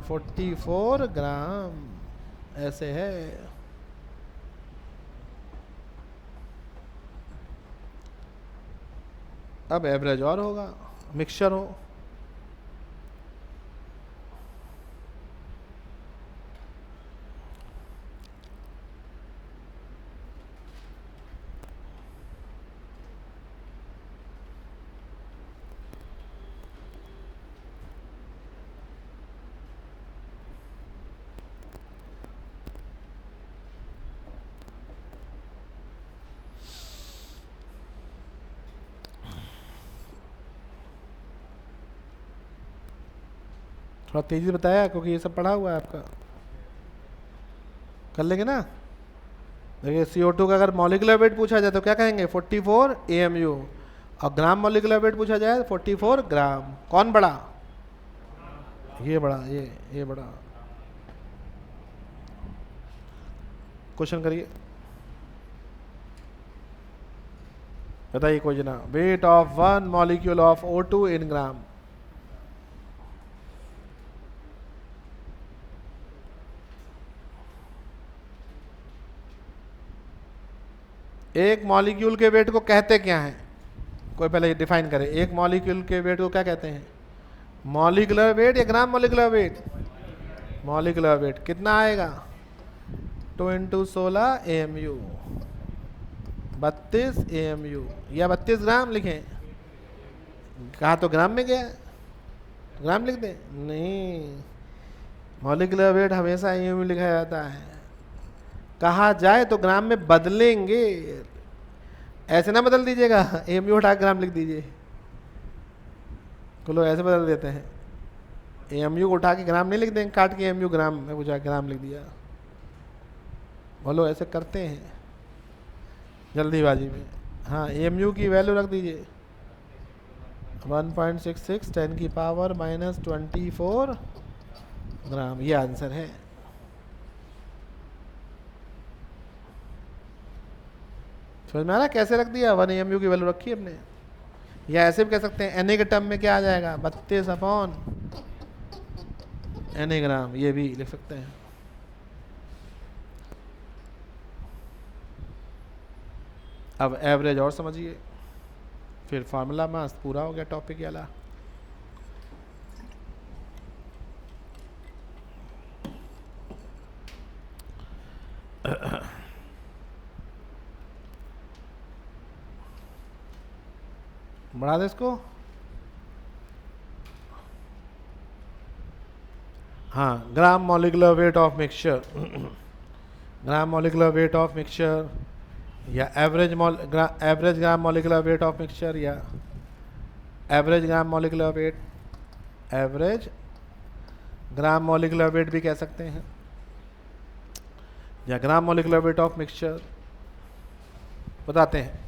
Speaker 1: 44 ग्राम। ऐसे है। अब एवरेज और होगा, मिक्सचर हो। थोड़ा तेज़ी बताया क्योंकि ये सब पढ़ा हुआ है आपका, कर लेंगे ना। देखिए CO2 का अगर मॉलिक्यूलर वेट पूछा जाए तो क्या कहेंगे 44 AMU, और ग्राम मॉलिक्यूलर वेट पूछा जाए 44 ग्राम। कौन बड़ा? ये बड़ा, ये बड़ा। क्वेश्चन करिए, बताइए कोई जना। Weight of one molecule of O2 इन ग्राम। एक मॉलिक्यूल के वेट को कहते क्या है? कोई पहले डिफाइन करे, एक मॉलिक्यूल के वेट को क्या कहते हैं? मॉलिक्यूलर वेट या gram molecular wait? Molecular weight. कितना आएगा? 2 × 16 AMU, 32 AMU या 32 ग्राम लिखें। कहा तो ग्राम में गया, ग्राम लिख दें? नहीं, मॉलिक्यूलर वेट हमेशा AMU लिखा जाता है। कहा जाए तो ग्राम में बदलेंगे, ऐसे ना बदल दीजिएगा AMU हटा ग्राम लिख दीजिए। तो लोग ऐसे बदल देते हैं, AMU को उठा के ग्राम नहीं लिख देंगे, काट के AMU ग्राम में पूछा ग्राम लिख दिया। बोलो ऐसे करते हैं जल्दीबाजी में। हाँ, AMU की वैल्यू रख दीजिए 1.66 10⁻⁻24 ग्राम, ये आंसर है। समझ में आ रहा कैसे रख दिया? 1 AMU की वैल्यू रखी हमने। या ऐसे भी कह सकते हैं Na के टर्म में क्या आ जाएगा 32/Na ग्राम, ये भी लिख सकते हैं। अब एवरेज और समझिए, फिर फार्मूला मास पूरा हो गया टॉपिक वाला। बढ़ा दे इसको। हाँ, gram molecular weight of mixture, gram molecular weight of mixture, या average gram molecular weight of mixture, या average gram molecular weight, average gram molecular weight भी कह सकते हैं, या gram molecular weight of mixture. बताते हैं।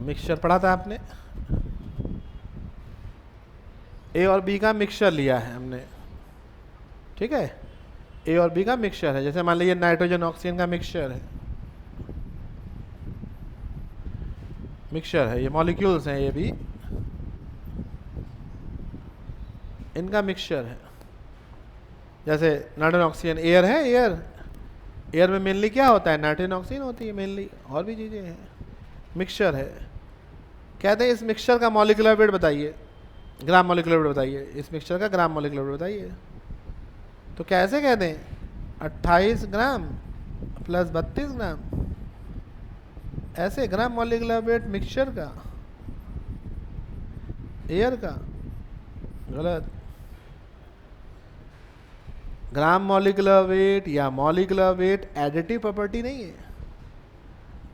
Speaker 1: मिक्सचर पढ़ा था आपने, A और B का मिक्सचर लिया है हमने, ठीक है। A और B का मिक्सचर है, जैसे मान लीजिए नाइट्रोजन ऑक्सीजन का मिक्सचर है, मिक्सचर है, ये मॉलिक्यूल्स हैं, ये भी इनका मिक्सचर है। जैसे नाइट्रोजन ऑक्सीजन एयर है, एयर में मेनली क्या होता है? नाइट्रोजन ऑक्सीजन होती है मेनली, और भी चीज़ें हैं। मिक्सचर है, कहते हैं इस मिक्सचर का मॉलिक्यूलर वेट बताइए, ग्राम मॉलिक्यूलर वेट बताइए, इस मिक्सचर का ग्राम मॉलिक्यूलर वेट बताइए। तो कैसे कह दें 28 ग्राम प्लस 32 ग्राम, ऐसे ग्राम मॉलिक्यूलर वेट मिक्सचर का, एयर का? गलत। ग्राम मॉलिक्यूलर वेट या मॉलिक्यूलर वेट एडिटिव प्रॉपर्टी नहीं है।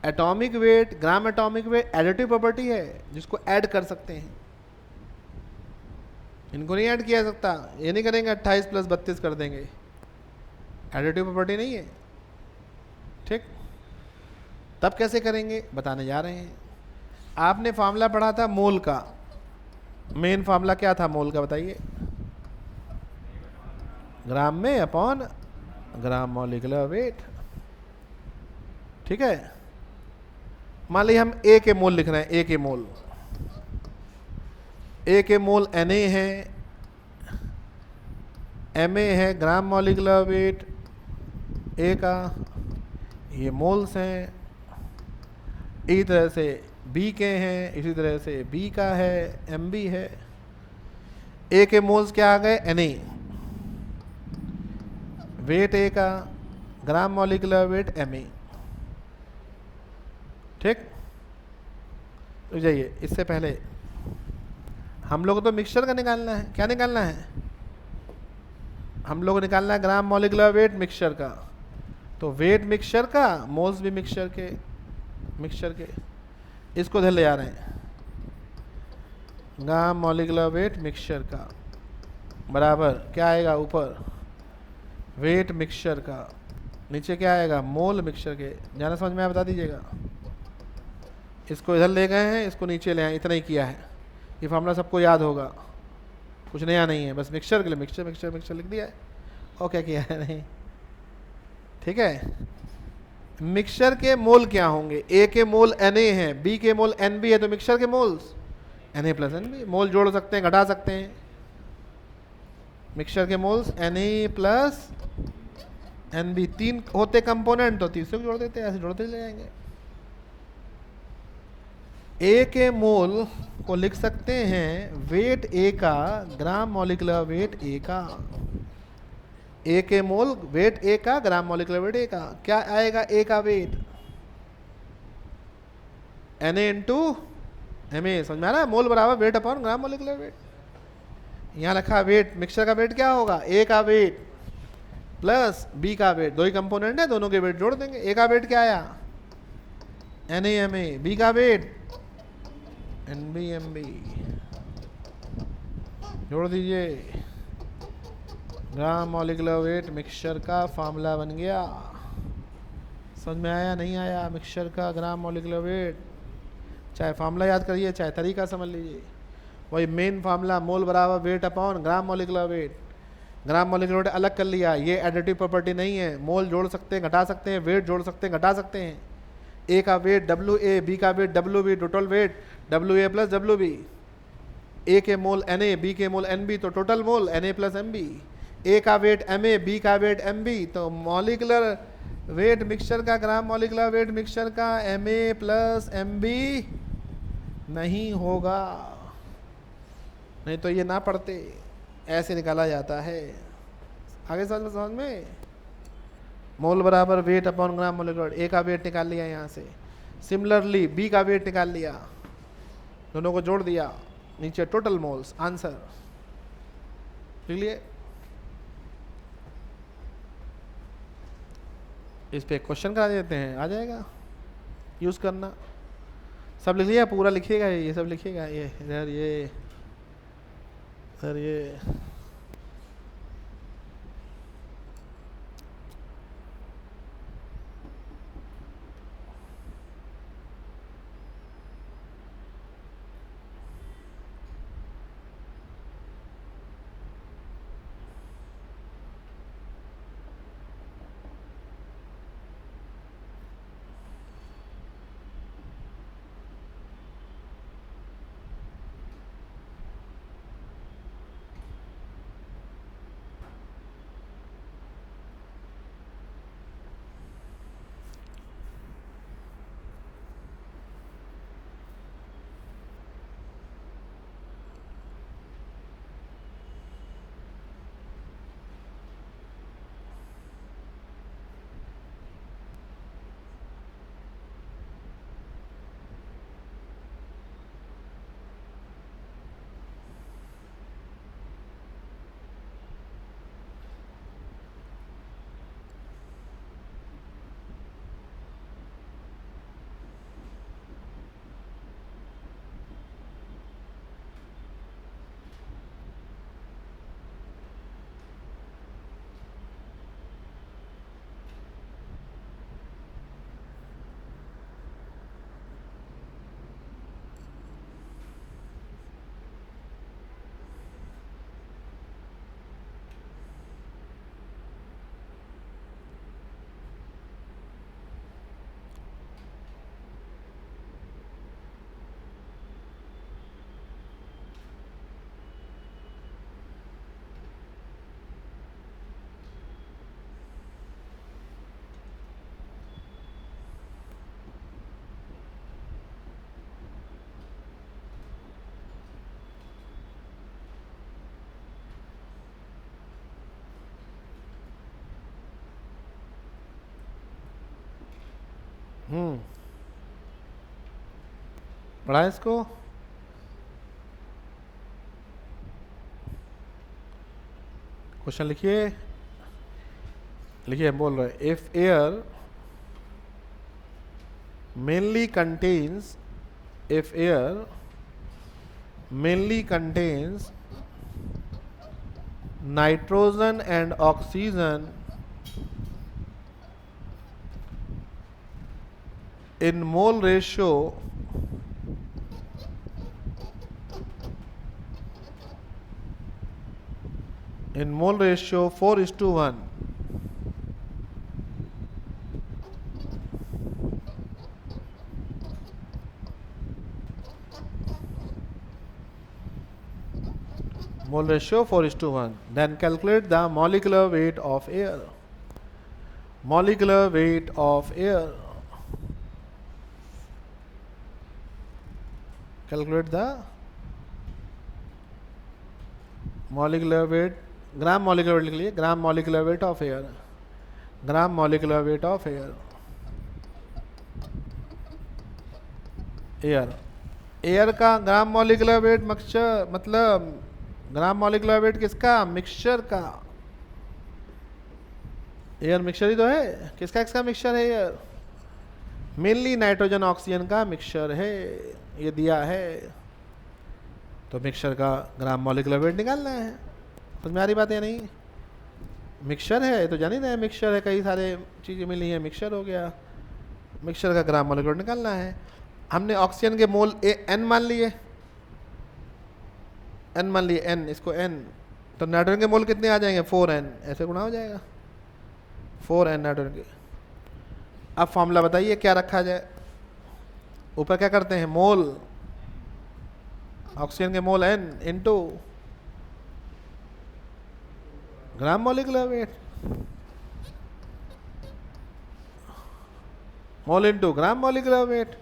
Speaker 1: Atomic weight, gram atomic wait additive property है, जिसको ऐड कर सकते हैं। इनको नहीं ऐड किया जा सकता, ये नहीं करेंगे 28 + 32 कर देंगे, एडिटिव प्रॉपर्टी नहीं है, ठीक। तब कैसे करेंगे बताने जा रहे हैं। आपने फार्मूला पढ़ा था मोल का, मेन फार्मूला क्या था मोल का बताइए? ग्राम में अपॉन ग्राम मॉलिक्यूलर वेट, ठीक है। मान लीजिए हम A के मोल लिख रहे हैं, A के मोल, A के मोल Na है, Ma है ग्राम मॉलिक्यूलर वेट A का, ये मोल्स हैं। इसी तरह से B के हैं, इसी तरह से B का है, Mb है। A के मोल्स क्या आ गए? Na, वेट A का, ग्राम मॉलिक्यूलर वेट Ma, ठीक। तो जाइए, इससे पहले हम लोग को तो मिक्सचर का निकालना है। क्या निकालना है? हम लोग को निकालना है ग्राम मॉलिक्यूलर वेट मिक्सचर का। तो वेट मिक्सचर का, मोल्स भी मिक्सचर के, मिक्सचर के, इसको इधर ले आ रहे हैं, ग्राम मॉलिक्यूलर वेट मिक्सचर का बराबर क्या आएगा, ऊपर वेट मिक्सचर का, नीचे क्या आएगा, मोल मिक्सचर के। जाना समझ में आया बता दीजिएगा। इसको इधर ले गए हैं, इसको नीचे ले आए, इतना ही किया है। ये फार्मूला सबको याद होगा, कुछ नया नहीं है, बस मिक्सचर के लिए मिक्सचर मिक्सचर मिक्सचर लिख दिया है। और क्या किया है, नहीं ठीक है। मिक्सचर के मोल क्या होंगे, ए के मोल Na है, बी के मोल Nb है, तो मिक्सचर के मोल्स Na प्लस Nb। मोल जोड़ सकते हैं, घटा सकते हैं। मिक्सचर के मोल्स Na प्लस Nb, 3 होते कंपोनेंट तो तीसरे को जोड़ देते हैं, ऐसे जोड़ते चले जाएंगे। ए के मोल को लिख सकते हैं वेट ए का, ग्राम मॉलिक्यूलर वेट ए का। ए के मोल वेट ए का, ग्राम मॉलिक्यूलर वेट ए का। क्या आएगा ए का वेट, Na इंटू Ma। समझ में आ रहा है, मोल बराबर weight upon gram molecular wait. यहाँ रखा वेट, मिक्सचर का वेट क्या होगा, ए का वेट प्लस बी का वेट, दो ही कंपोनेंट है, दोनों के वेट जोड़ देंगे। ए का वेट क्या आया, Na Ma, बी का वेट Nb Mb, जोड़ दीजिए। ग्राम मॉलिक्यूलर वेट मिक्सचर का फार्मूला बन गया। समझ में आया नहीं आया, मिक्सचर का ग्राम मॉलिक्यूलर वेट, चाहे फार्मूला याद करिए चाहे तरीका समझ लीजिए, वही मेन फार्मूला, मोल बराबर weight upon gram molecular wait. Gram molecular wait अलग कर लिया, ये एडिटिव प्रॉपर्टी नहीं है। मोल जोड़ सकते हैं, घटा सकते हैं, वेट जोड़ सकते हैं, घटा सकते हैं। ए का वेट WA, बी का weight WB, total weight WA plus WB। A के मोल Na, बी के मोल Nb, तो total mole Na plus Mb। A का वेट Ma, बी का वेट Mb, तो मॉलिक्यूलर वेट मिक्सचर का, ग्राम मॉलिक्यूलर वेट मिक्सचर का Ma प्लस Mb नहीं होगा, नहीं तो ये ना पढ़ते, ऐसे निकाला जाता है। आगे समझ में, मोल बराबर वेट अपॉन ग्राम मॉलिक्यूलर, ए का वेट निकाल लिया यहाँ से, सिमिलरली बी का वेट निकाल लिया, दोनों को जोड़ दिया, नीचे टोटल मोल्स, आंसर। क्लियर। इस पे क्वेश्चन करा देते हैं, आ जाएगा, यूज करना। सब लिख लिया, पूरा लिखिएगा, ये सब लिखिएगा, ये इधर, ये इधर, ये पढ़ा इसको। क्वेश्चन लिखिए, लिखिए, बोल रहे if air mainly contains, if air mainly contains nitrogen and oxygen in mole ratio in mole ratio 4:1, mole ratio 4:1, then calculate the molecular weight of air. Molecular weight of air. Calculate the molecular weight, gram molecular weight लिख लिए, gram molecular weight of air, gram molecular weight of air, air, air का ग्राम मॉलिकुलर वेट मिक्सचर, मतलब ग्राम मॉलिकुलर वेट किसका, मिक्सचर का। एयर मिक्सचर ही तो है, किसका किसका मिक्सचर है एयर, मेनली नाइट्रोजन ऑक्सीजन का मिक्सचर है, ये दिया है। तो मिक्सचर का ग्राम मॉलिकुलर वेट निकालना है। समझ में आ रही बात है नहीं, मिक्सचर है तो जान ही रहे मिक्सचर है, कई सारे चीज़ें मिली हैं, मिक्सचर हो गया, मिक्सचर का ग्राम मॉलिकुलर निकालना है। हमने ऑक्सीजन के मोल एन मान लिए, एन मान लिए, एन, इसको एन, तो नाइट्रोजन के मोल कितने आ जाएंगे, 4n, ऐसे गुणा हो जाएगा 4n नाइट्रोजन के। अब फॉर्मूला बताइए क्या रखा जाए, ऊपर क्या करते हैं, मोल, ऑक्सीजन के मोल n into gram molecular weight, mole into gram molecular wait.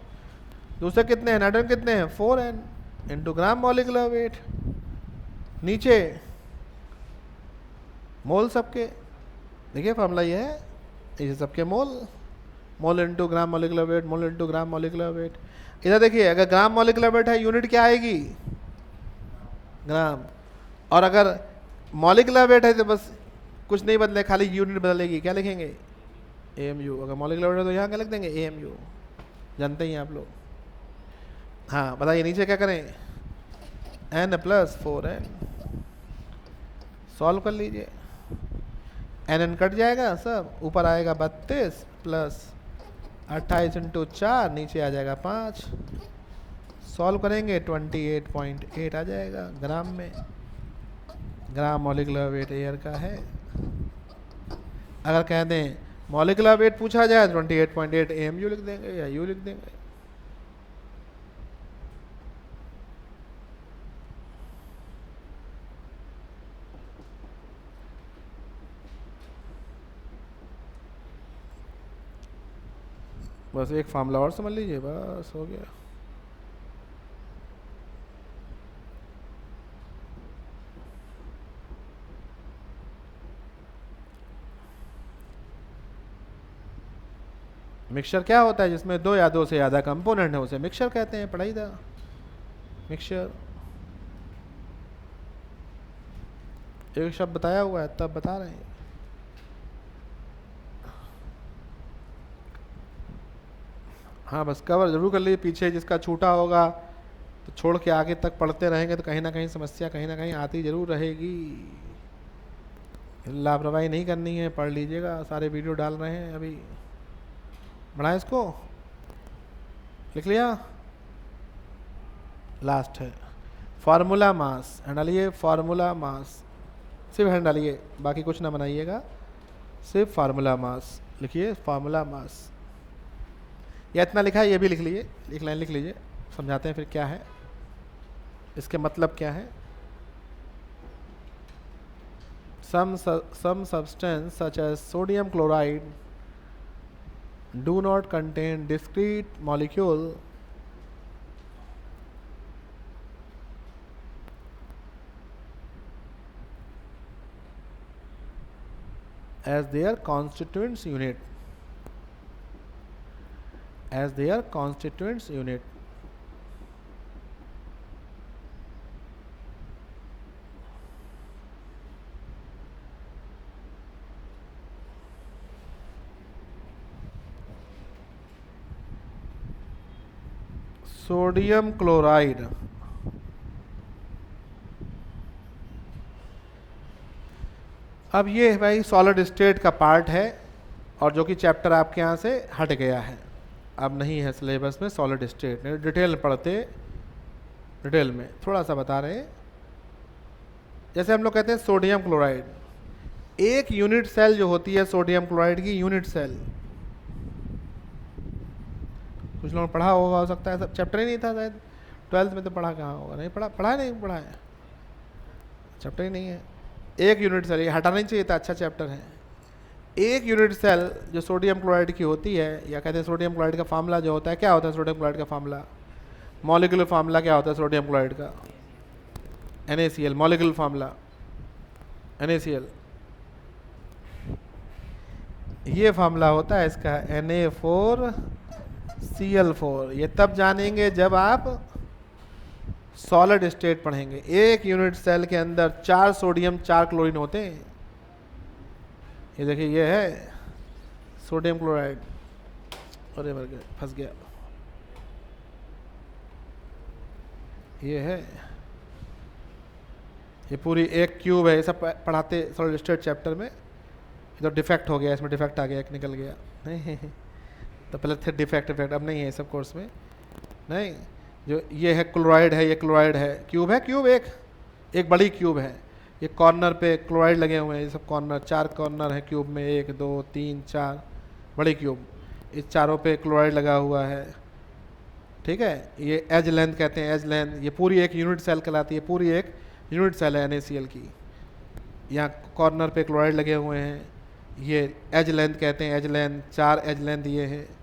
Speaker 1: दूसरे कितने हैं, नाइट्रोजन कितने हैं, 4n into gram molecular wait. नीचे मोल सबके, देखिए फॉर्मूला ये है, ये सबके mole, mole into gram molecular weight, mole into gram molecular weight. इधर देखिए, अगर ग्राम मॉलिकुलर वेट है, यूनिट क्या आएगी, ग्राम, और अगर मॉलिकुलर वेट है तो बस कुछ नहीं बदले, खाली यूनिट बदलेगी, क्या लिखेंगे, AMU। अगर मॉलिकुलर वेट है तो यहाँ क्या लिख देंगे, AMU, जानते ही हैं आप लोग। हाँ बताइए नीचे क्या करें, n + 4n, सॉल्व कर लीजिए, n कट जाएगा सब, ऊपर आएगा 32 प्लस 28 इंटू 4, नीचे आ जाएगा 5, सॉल्व करेंगे 28.8 आ जाएगा ग्राम में, ग्राम मॉलिकुलर वेट एयर का है। अगर कह दें मॉलिकुलर वेट पूछा जाए 28.8 AMU लिख देंगे या U लिख देंगे। बस एक फार्मूला और समझ लीजिए, बस हो गया। मिक्सचर क्या होता है, जिसमें दो या दो से ज़्यादा कंपोनेंट है उसे मिक्सचर कहते हैं, पढ़ाई था मिक्सचर। एक शब्द बताया हुआ है तब बता रहे हैं। हाँ बस कवर जरूर कर लीजिए, पीछे जिसका छूटा होगा तो छोड़ के आगे तक पढ़ते रहेंगे तो कहीं ना कहीं समस्या कहीं ना कहीं आती जरूर रहेगी। लापरवाही नहीं करनी है, पढ़ लीजिएगा, सारे वीडियो डाल रहे हैं अभी। बढ़ाएं इसको, लिख लिया, लास्ट है फार्मूला मास, हैंड डालिए फार्मूला मास, सिर्फ हैंड डालिए, बाकी कुछ ना बनाइएगा, सिर्फ फार्मूला मास लिखिए, फार्मूला मास। या इतना लिखा है ये भी लिख लीजिए, एक लाइन लिख लीजिए, समझाते हैं फिर क्या है, इसके मतलब क्या है। some substance such as sodium chloride do not contain discrete molecule as their constituents unit, as their constituents unit। Sodium chloride. अब ये भाई सॉलिड स्टेट का पार्ट है और जो कि चैप्टर आपके यहाँ से हट गया है, अब नहीं है सिलेबस में सॉलिड स्टेट। डिटेल पढ़ते, डिटेल में थोड़ा सा बता रहे हैं। जैसे हम लोग कहते हैं सोडियम क्लोराइड, एक यूनिट सेल जो होती है सोडियम क्लोराइड की, यूनिट सेल, कुछ लोगों ने पढ़ा होगा, हो सकता है सब चैप्टर ही नहीं था शायद, 12th में तो पढ़ा कहाँ होगा, नहीं पढ़ा, पढ़ा नहीं पढ़ा है, चैप्टर ही नहीं है। एक यूनिट सेल, ये हटाना नहीं चाहिए था, अच्छा चैप्टर है। एक यूनिट सेल जो सोडियम क्लोराइड की होती है, या कहते हैं सोडियम क्लोराइड का फार्मूला जो होता है, क्या होता है सोडियम क्लोराइड का फार्मूला, मॉलिक्यूलर फार्मूला क्या होता है सोडियम क्लोराइड का, NaCl, मॉलिक्यूलर फार्मूला NaCl, ये फार्मूला होता है इसका Na4Cl4। ये तब जानेंगे जब आप सॉलिड स्टेट पढ़ेंगे। एक यूनिट सेल के अंदर 4 सोडियम 4 क्लोरीन होते हैं। ये देखिए, ये है सोडियम क्लोराइड, अरे मर गया, फंस गया, ये है, ये पूरी एक क्यूब है। ये सब पढ़ाते सॉलिड स्टेट चैप्टर में। तो डिफेक्ट हो गया, इसमें डिफेक्ट आ गया, एक निकल गया, नहीं तो पहले थे डिफेक्ट, अब नहीं है ये सब कोर्स में, नहीं। जो ये है क्लोराइड है, ये क्लोराइड है, क्यूब है, क्यूब एक बड़ी क्यूब है। ये कॉर्नर पे क्लोराइड लगे हुए हैं, ये सब कॉर्नर, 4 कॉर्नर है क्यूब में, 1 2 3 4, बड़ी क्यूब, इस चारों पे क्लोराइड लगा हुआ है, ठीक है। ये एज लेंथ कहते हैं, एज लेंथ, ये पूरी एक यूनिट सेल कहलाती है, पूरी एक यूनिट सेल है NaCl की। यहाँ कॉर्नर पे क्लोराइड लगे हुए हैं, ये एज लेंथ कहते हैं, एज लेंथ, 4 एज लेंथ ये है।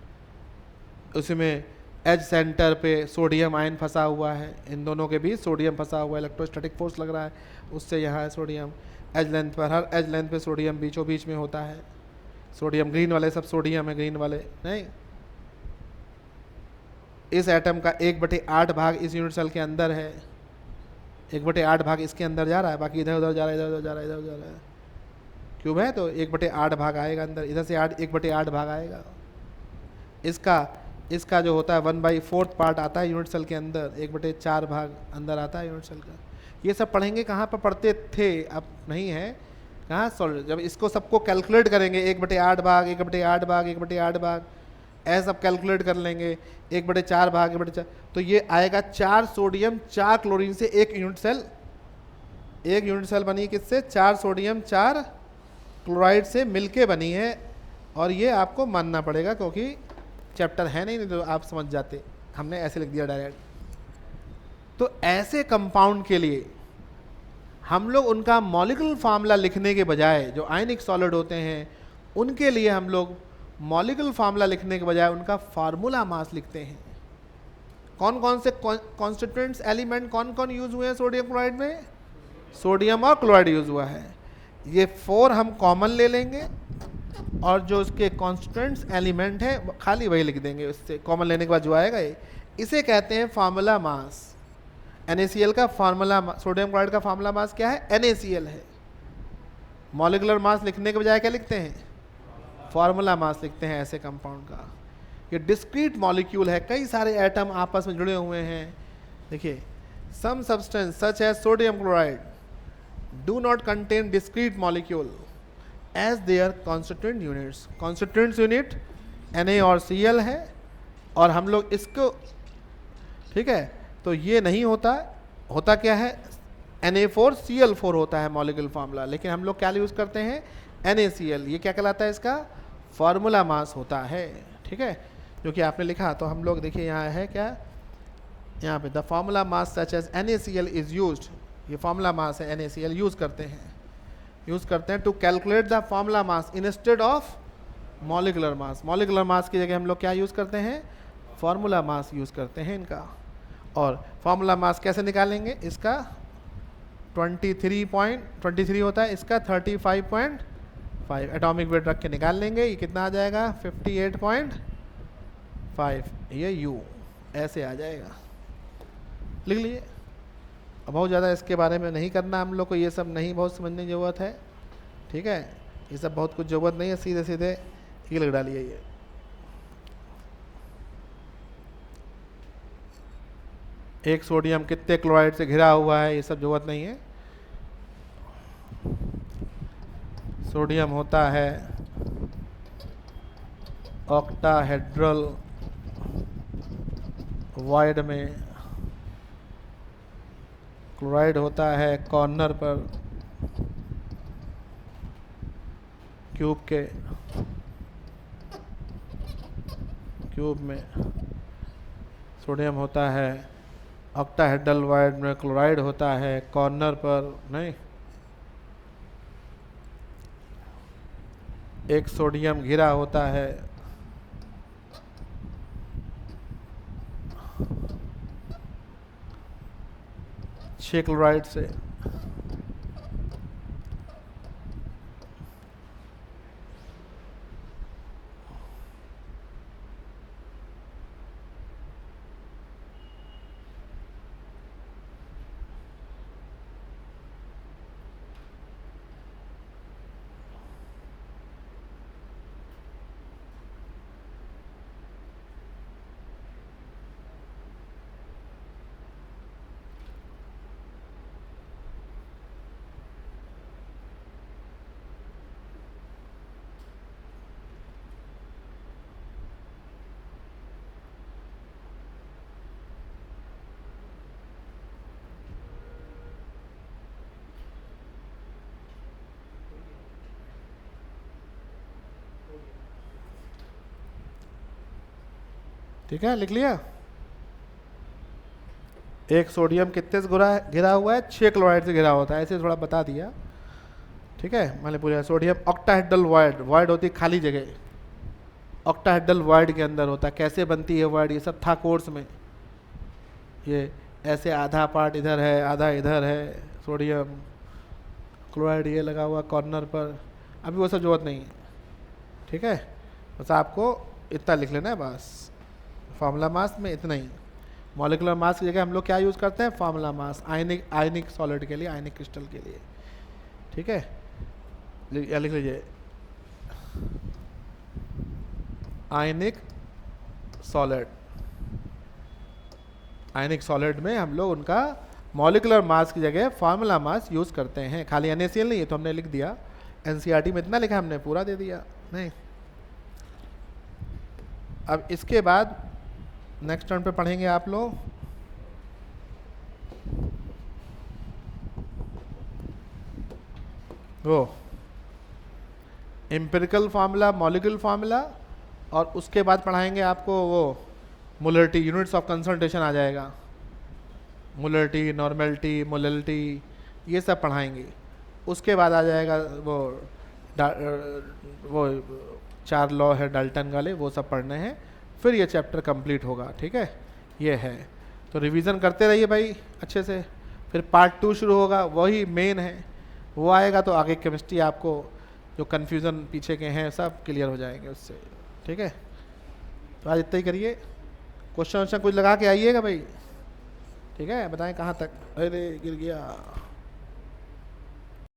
Speaker 1: उसमें एज सेंटर पे सोडियम आयन फंसा हुआ है, इन दोनों के बीच सोडियम फंसा हुआ है, इलेक्ट्रोस्टैटिक फोर्स लग रहा है, उससे यहाँ है सोडियम। एज लेंथ पर, हर एज लेंथ पे सोडियम बीचों बीच में होता है, सोडियम, ग्रीन वाले सब सोडियम है, ग्रीन वाले नहीं। इस एटम का 1/8 भाग इस यूनिट सेल के अंदर है, 1/8 भाग इसके अंदर जा रहा है, बाकी इधर उधर जा रहा है, इधर उधर जा रहा है, इधर उधर जा रहा है। क्यूब है तो 1/8 भाग आएगा अंदर, इधर से 1/8 भाग आएगा। इसका जो होता है 1/4 पार्ट आता है यूनिट सेल के अंदर, 1/4 भाग अंदर आता है यूनिट सेल का। ये सब पढ़ेंगे, कहाँ पर पढ़ते थे, अब नहीं है, कहाँ सॉल्व, जब इसको सबको कैलकुलेट करेंगे, 1/8 भाग, 1/8 भाग, 1/8 भाग, ऐसा सब कैलकुलेट कर लेंगे, 1/4 भाग, 1/4, तो ये आएगा 4 सोडियम 4 क्लोरीन से एक यूनिट सेल बनी किससे, 4 सोडियम 4 क्लोराइड से मिलके बनी है। और ये आपको मानना पड़ेगा क्योंकि चैप्टर है नहीं तो आप समझ जाते, हमने ऐसे लिख दिया डायरेक्ट। तो ऐसे कंपाउंड के लिए हम लोग उनका मॉलिक्यूलर फार्मूला लिखने के बजाय, जो आयनिक सॉलिड होते हैं उनके लिए हम लोग मॉलिक्यूलर फार्मूला लिखने के बजाय उनका फार्मूला मास लिखते हैं। कौन कौन से कॉन्स्टिट्यूएंट्स एलिमेंट कौन कौन यूज हुए हैं सोडियम क्लोराइड में, सोडियम और क्लोराइड यूज हुआ है। ये 4 हम कॉमन ले लेंगे और जो उसके कॉन्स्टिट्यूएंट्स एलिमेंट है खाली वही लिख देंगे, उससे कॉमन लेने के बाद जो आएगा इसे कहते हैं फार्मूला मास। NaCl का फार्मूला, सोडियम क्लोराइड का फार्मूला मास क्या है, NaCl है। मॉलिक्यूलर मास लिखने के बजाय क्या लिखते हैं, फार्मूला मास लिखते हैं ऐसे कंपाउंड का। ये डिस्क्रीट मॉलिक्यूल है, कई सारे एटम आपस में जुड़े हुए हैं। देखिए, some substance such as sodium chloride do not contain discrete molecule as their constituent units. Constituents unit Na और Cl है और हम लोग इसको, ठीक है, तो ये नहीं होता, होता क्या है, Na4Cl4 होता है मॉलिक्यूलर फार्मूला, लेकिन हम लोग क्या यूज़ करते हैं, NaCl। ये क्या कहलाता है, इसका फार्मूला मास होता है, ठीक है, जो कि आपने लिखा। तो हम लोग देखिए यहाँ है क्या, यहाँ पे the formula mass such as NaCl is used, ये फार्मूला मास है NaCl यूज़ करते हैं to calculate the formula mass instead of molecular mass. Molecular mass की जगह हम लोग क्या यूज़ करते हैं, फार्मूला मास यूज़ करते हैं इनका। और फार्मूला मास कैसे निकालेंगे, इसका 23 होता है, इसका 35.5 एटॉमिक वेट रख के निकाल लेंगे। ये कितना आ जाएगा, 58.5, ये U ऐसे आ जाएगा, लिख लीजिए। अब बहुत ज़्यादा इसके बारे में नहीं करना हम लोग को, ये सब नहीं बहुत समझने की ज़रूरत है, ठीक है, ये सब बहुत कुछ ज़रूरत नहीं है, सीधे सीधे ये लिख डालिए। ये एक सोडियम कितने क्लोराइड से घिरा हुआ है, ये सब जरूरत नहीं है। सोडियम होता है ऑक्टाहेड्रल वॉइड में, क्लोराइड होता है कॉर्नर पर क्यूब में। सोडियम होता है ऑक्टाहेड्रल वॉइड में, क्लोराइड होता है कॉर्नर पर। नहीं, एक सोडियम घिरा होता है छह क्लोराइड से। ठीक है, लिख लिया। एक सोडियम कितने से घिरा हुआ है, 6 क्लोराइड से घिरा होता है, ऐसे थोड़ा बता दिया। ठीक है, मैंने पूछा सोडियम ऑक्टाहेड्रल वॉइड, वॉइड होती है खाली जगह, ऑक्टाहेड्रल वॉइड के अंदर होता है। कैसे बनती है वॉइड, ये सब था कोर्स में। ये ऐसे आधा पार्ट इधर है, आधा इधर है, सोडियम क्लोराइड ये लगा हुआ कॉर्नर पर। अभी वो सब जरूरत नहीं है। ठीक है, बस आपको इतना लिख लेना है बस। फार्मूला मास में इतना ही। मॉलिक्यूलर मास की जगह हम लोग क्या यूज़ करते हैं, फार्मूला मास, आयनिक सॉलिड के लिए, आयनिक क्रिस्टल के लिए। ठीक है, या लिख लीजिए आयनिक सॉलिड। आयनिक सॉलिड में हम लोग उनका मॉलिक्यूलर मास की जगह फार्मूला मास यूज़ करते हैं। खाली NaCl नहीं है तो हमने लिख दिया, NCERT में इतना लिखा हमने, पूरा दे दिया नहीं। अब इसके बाद नेक्स्ट टर्म पे पढ़ेंगे आप लोग वो एम्पिरिकल फार्मूला, मॉलिक्यूलर फार्मूला, और उसके बाद पढ़ाएंगे आपको वो मोलरिटी, यूनिट्स ऑफ कंसंट्रेशन आ जाएगा, मोलरिटी, नॉर्मेलिटी, मोलरिटी, ये सब पढ़ाएंगे। उसके बाद आ जाएगा वो 4 लॉ है डाल्टन वाले, वो सब पढ़ने हैं, फिर ये चैप्टर कंप्लीट होगा। ठीक है, ये है। तो रिवीजन करते रहिए भाई अच्छे से। फिर पार्ट 2 शुरू होगा, वही मेन है, वो आएगा तो आगे केमिस्ट्री आपको जो कन्फ्यूज़न पीछे के हैं सब क्लियर हो जाएंगे उससे। ठीक है, तो आज इतना ही करिए। क्वेश्चन कुछ लगा के आइएगा भाई। ठीक है, बताएं कहाँ तक। अरे गिर गया।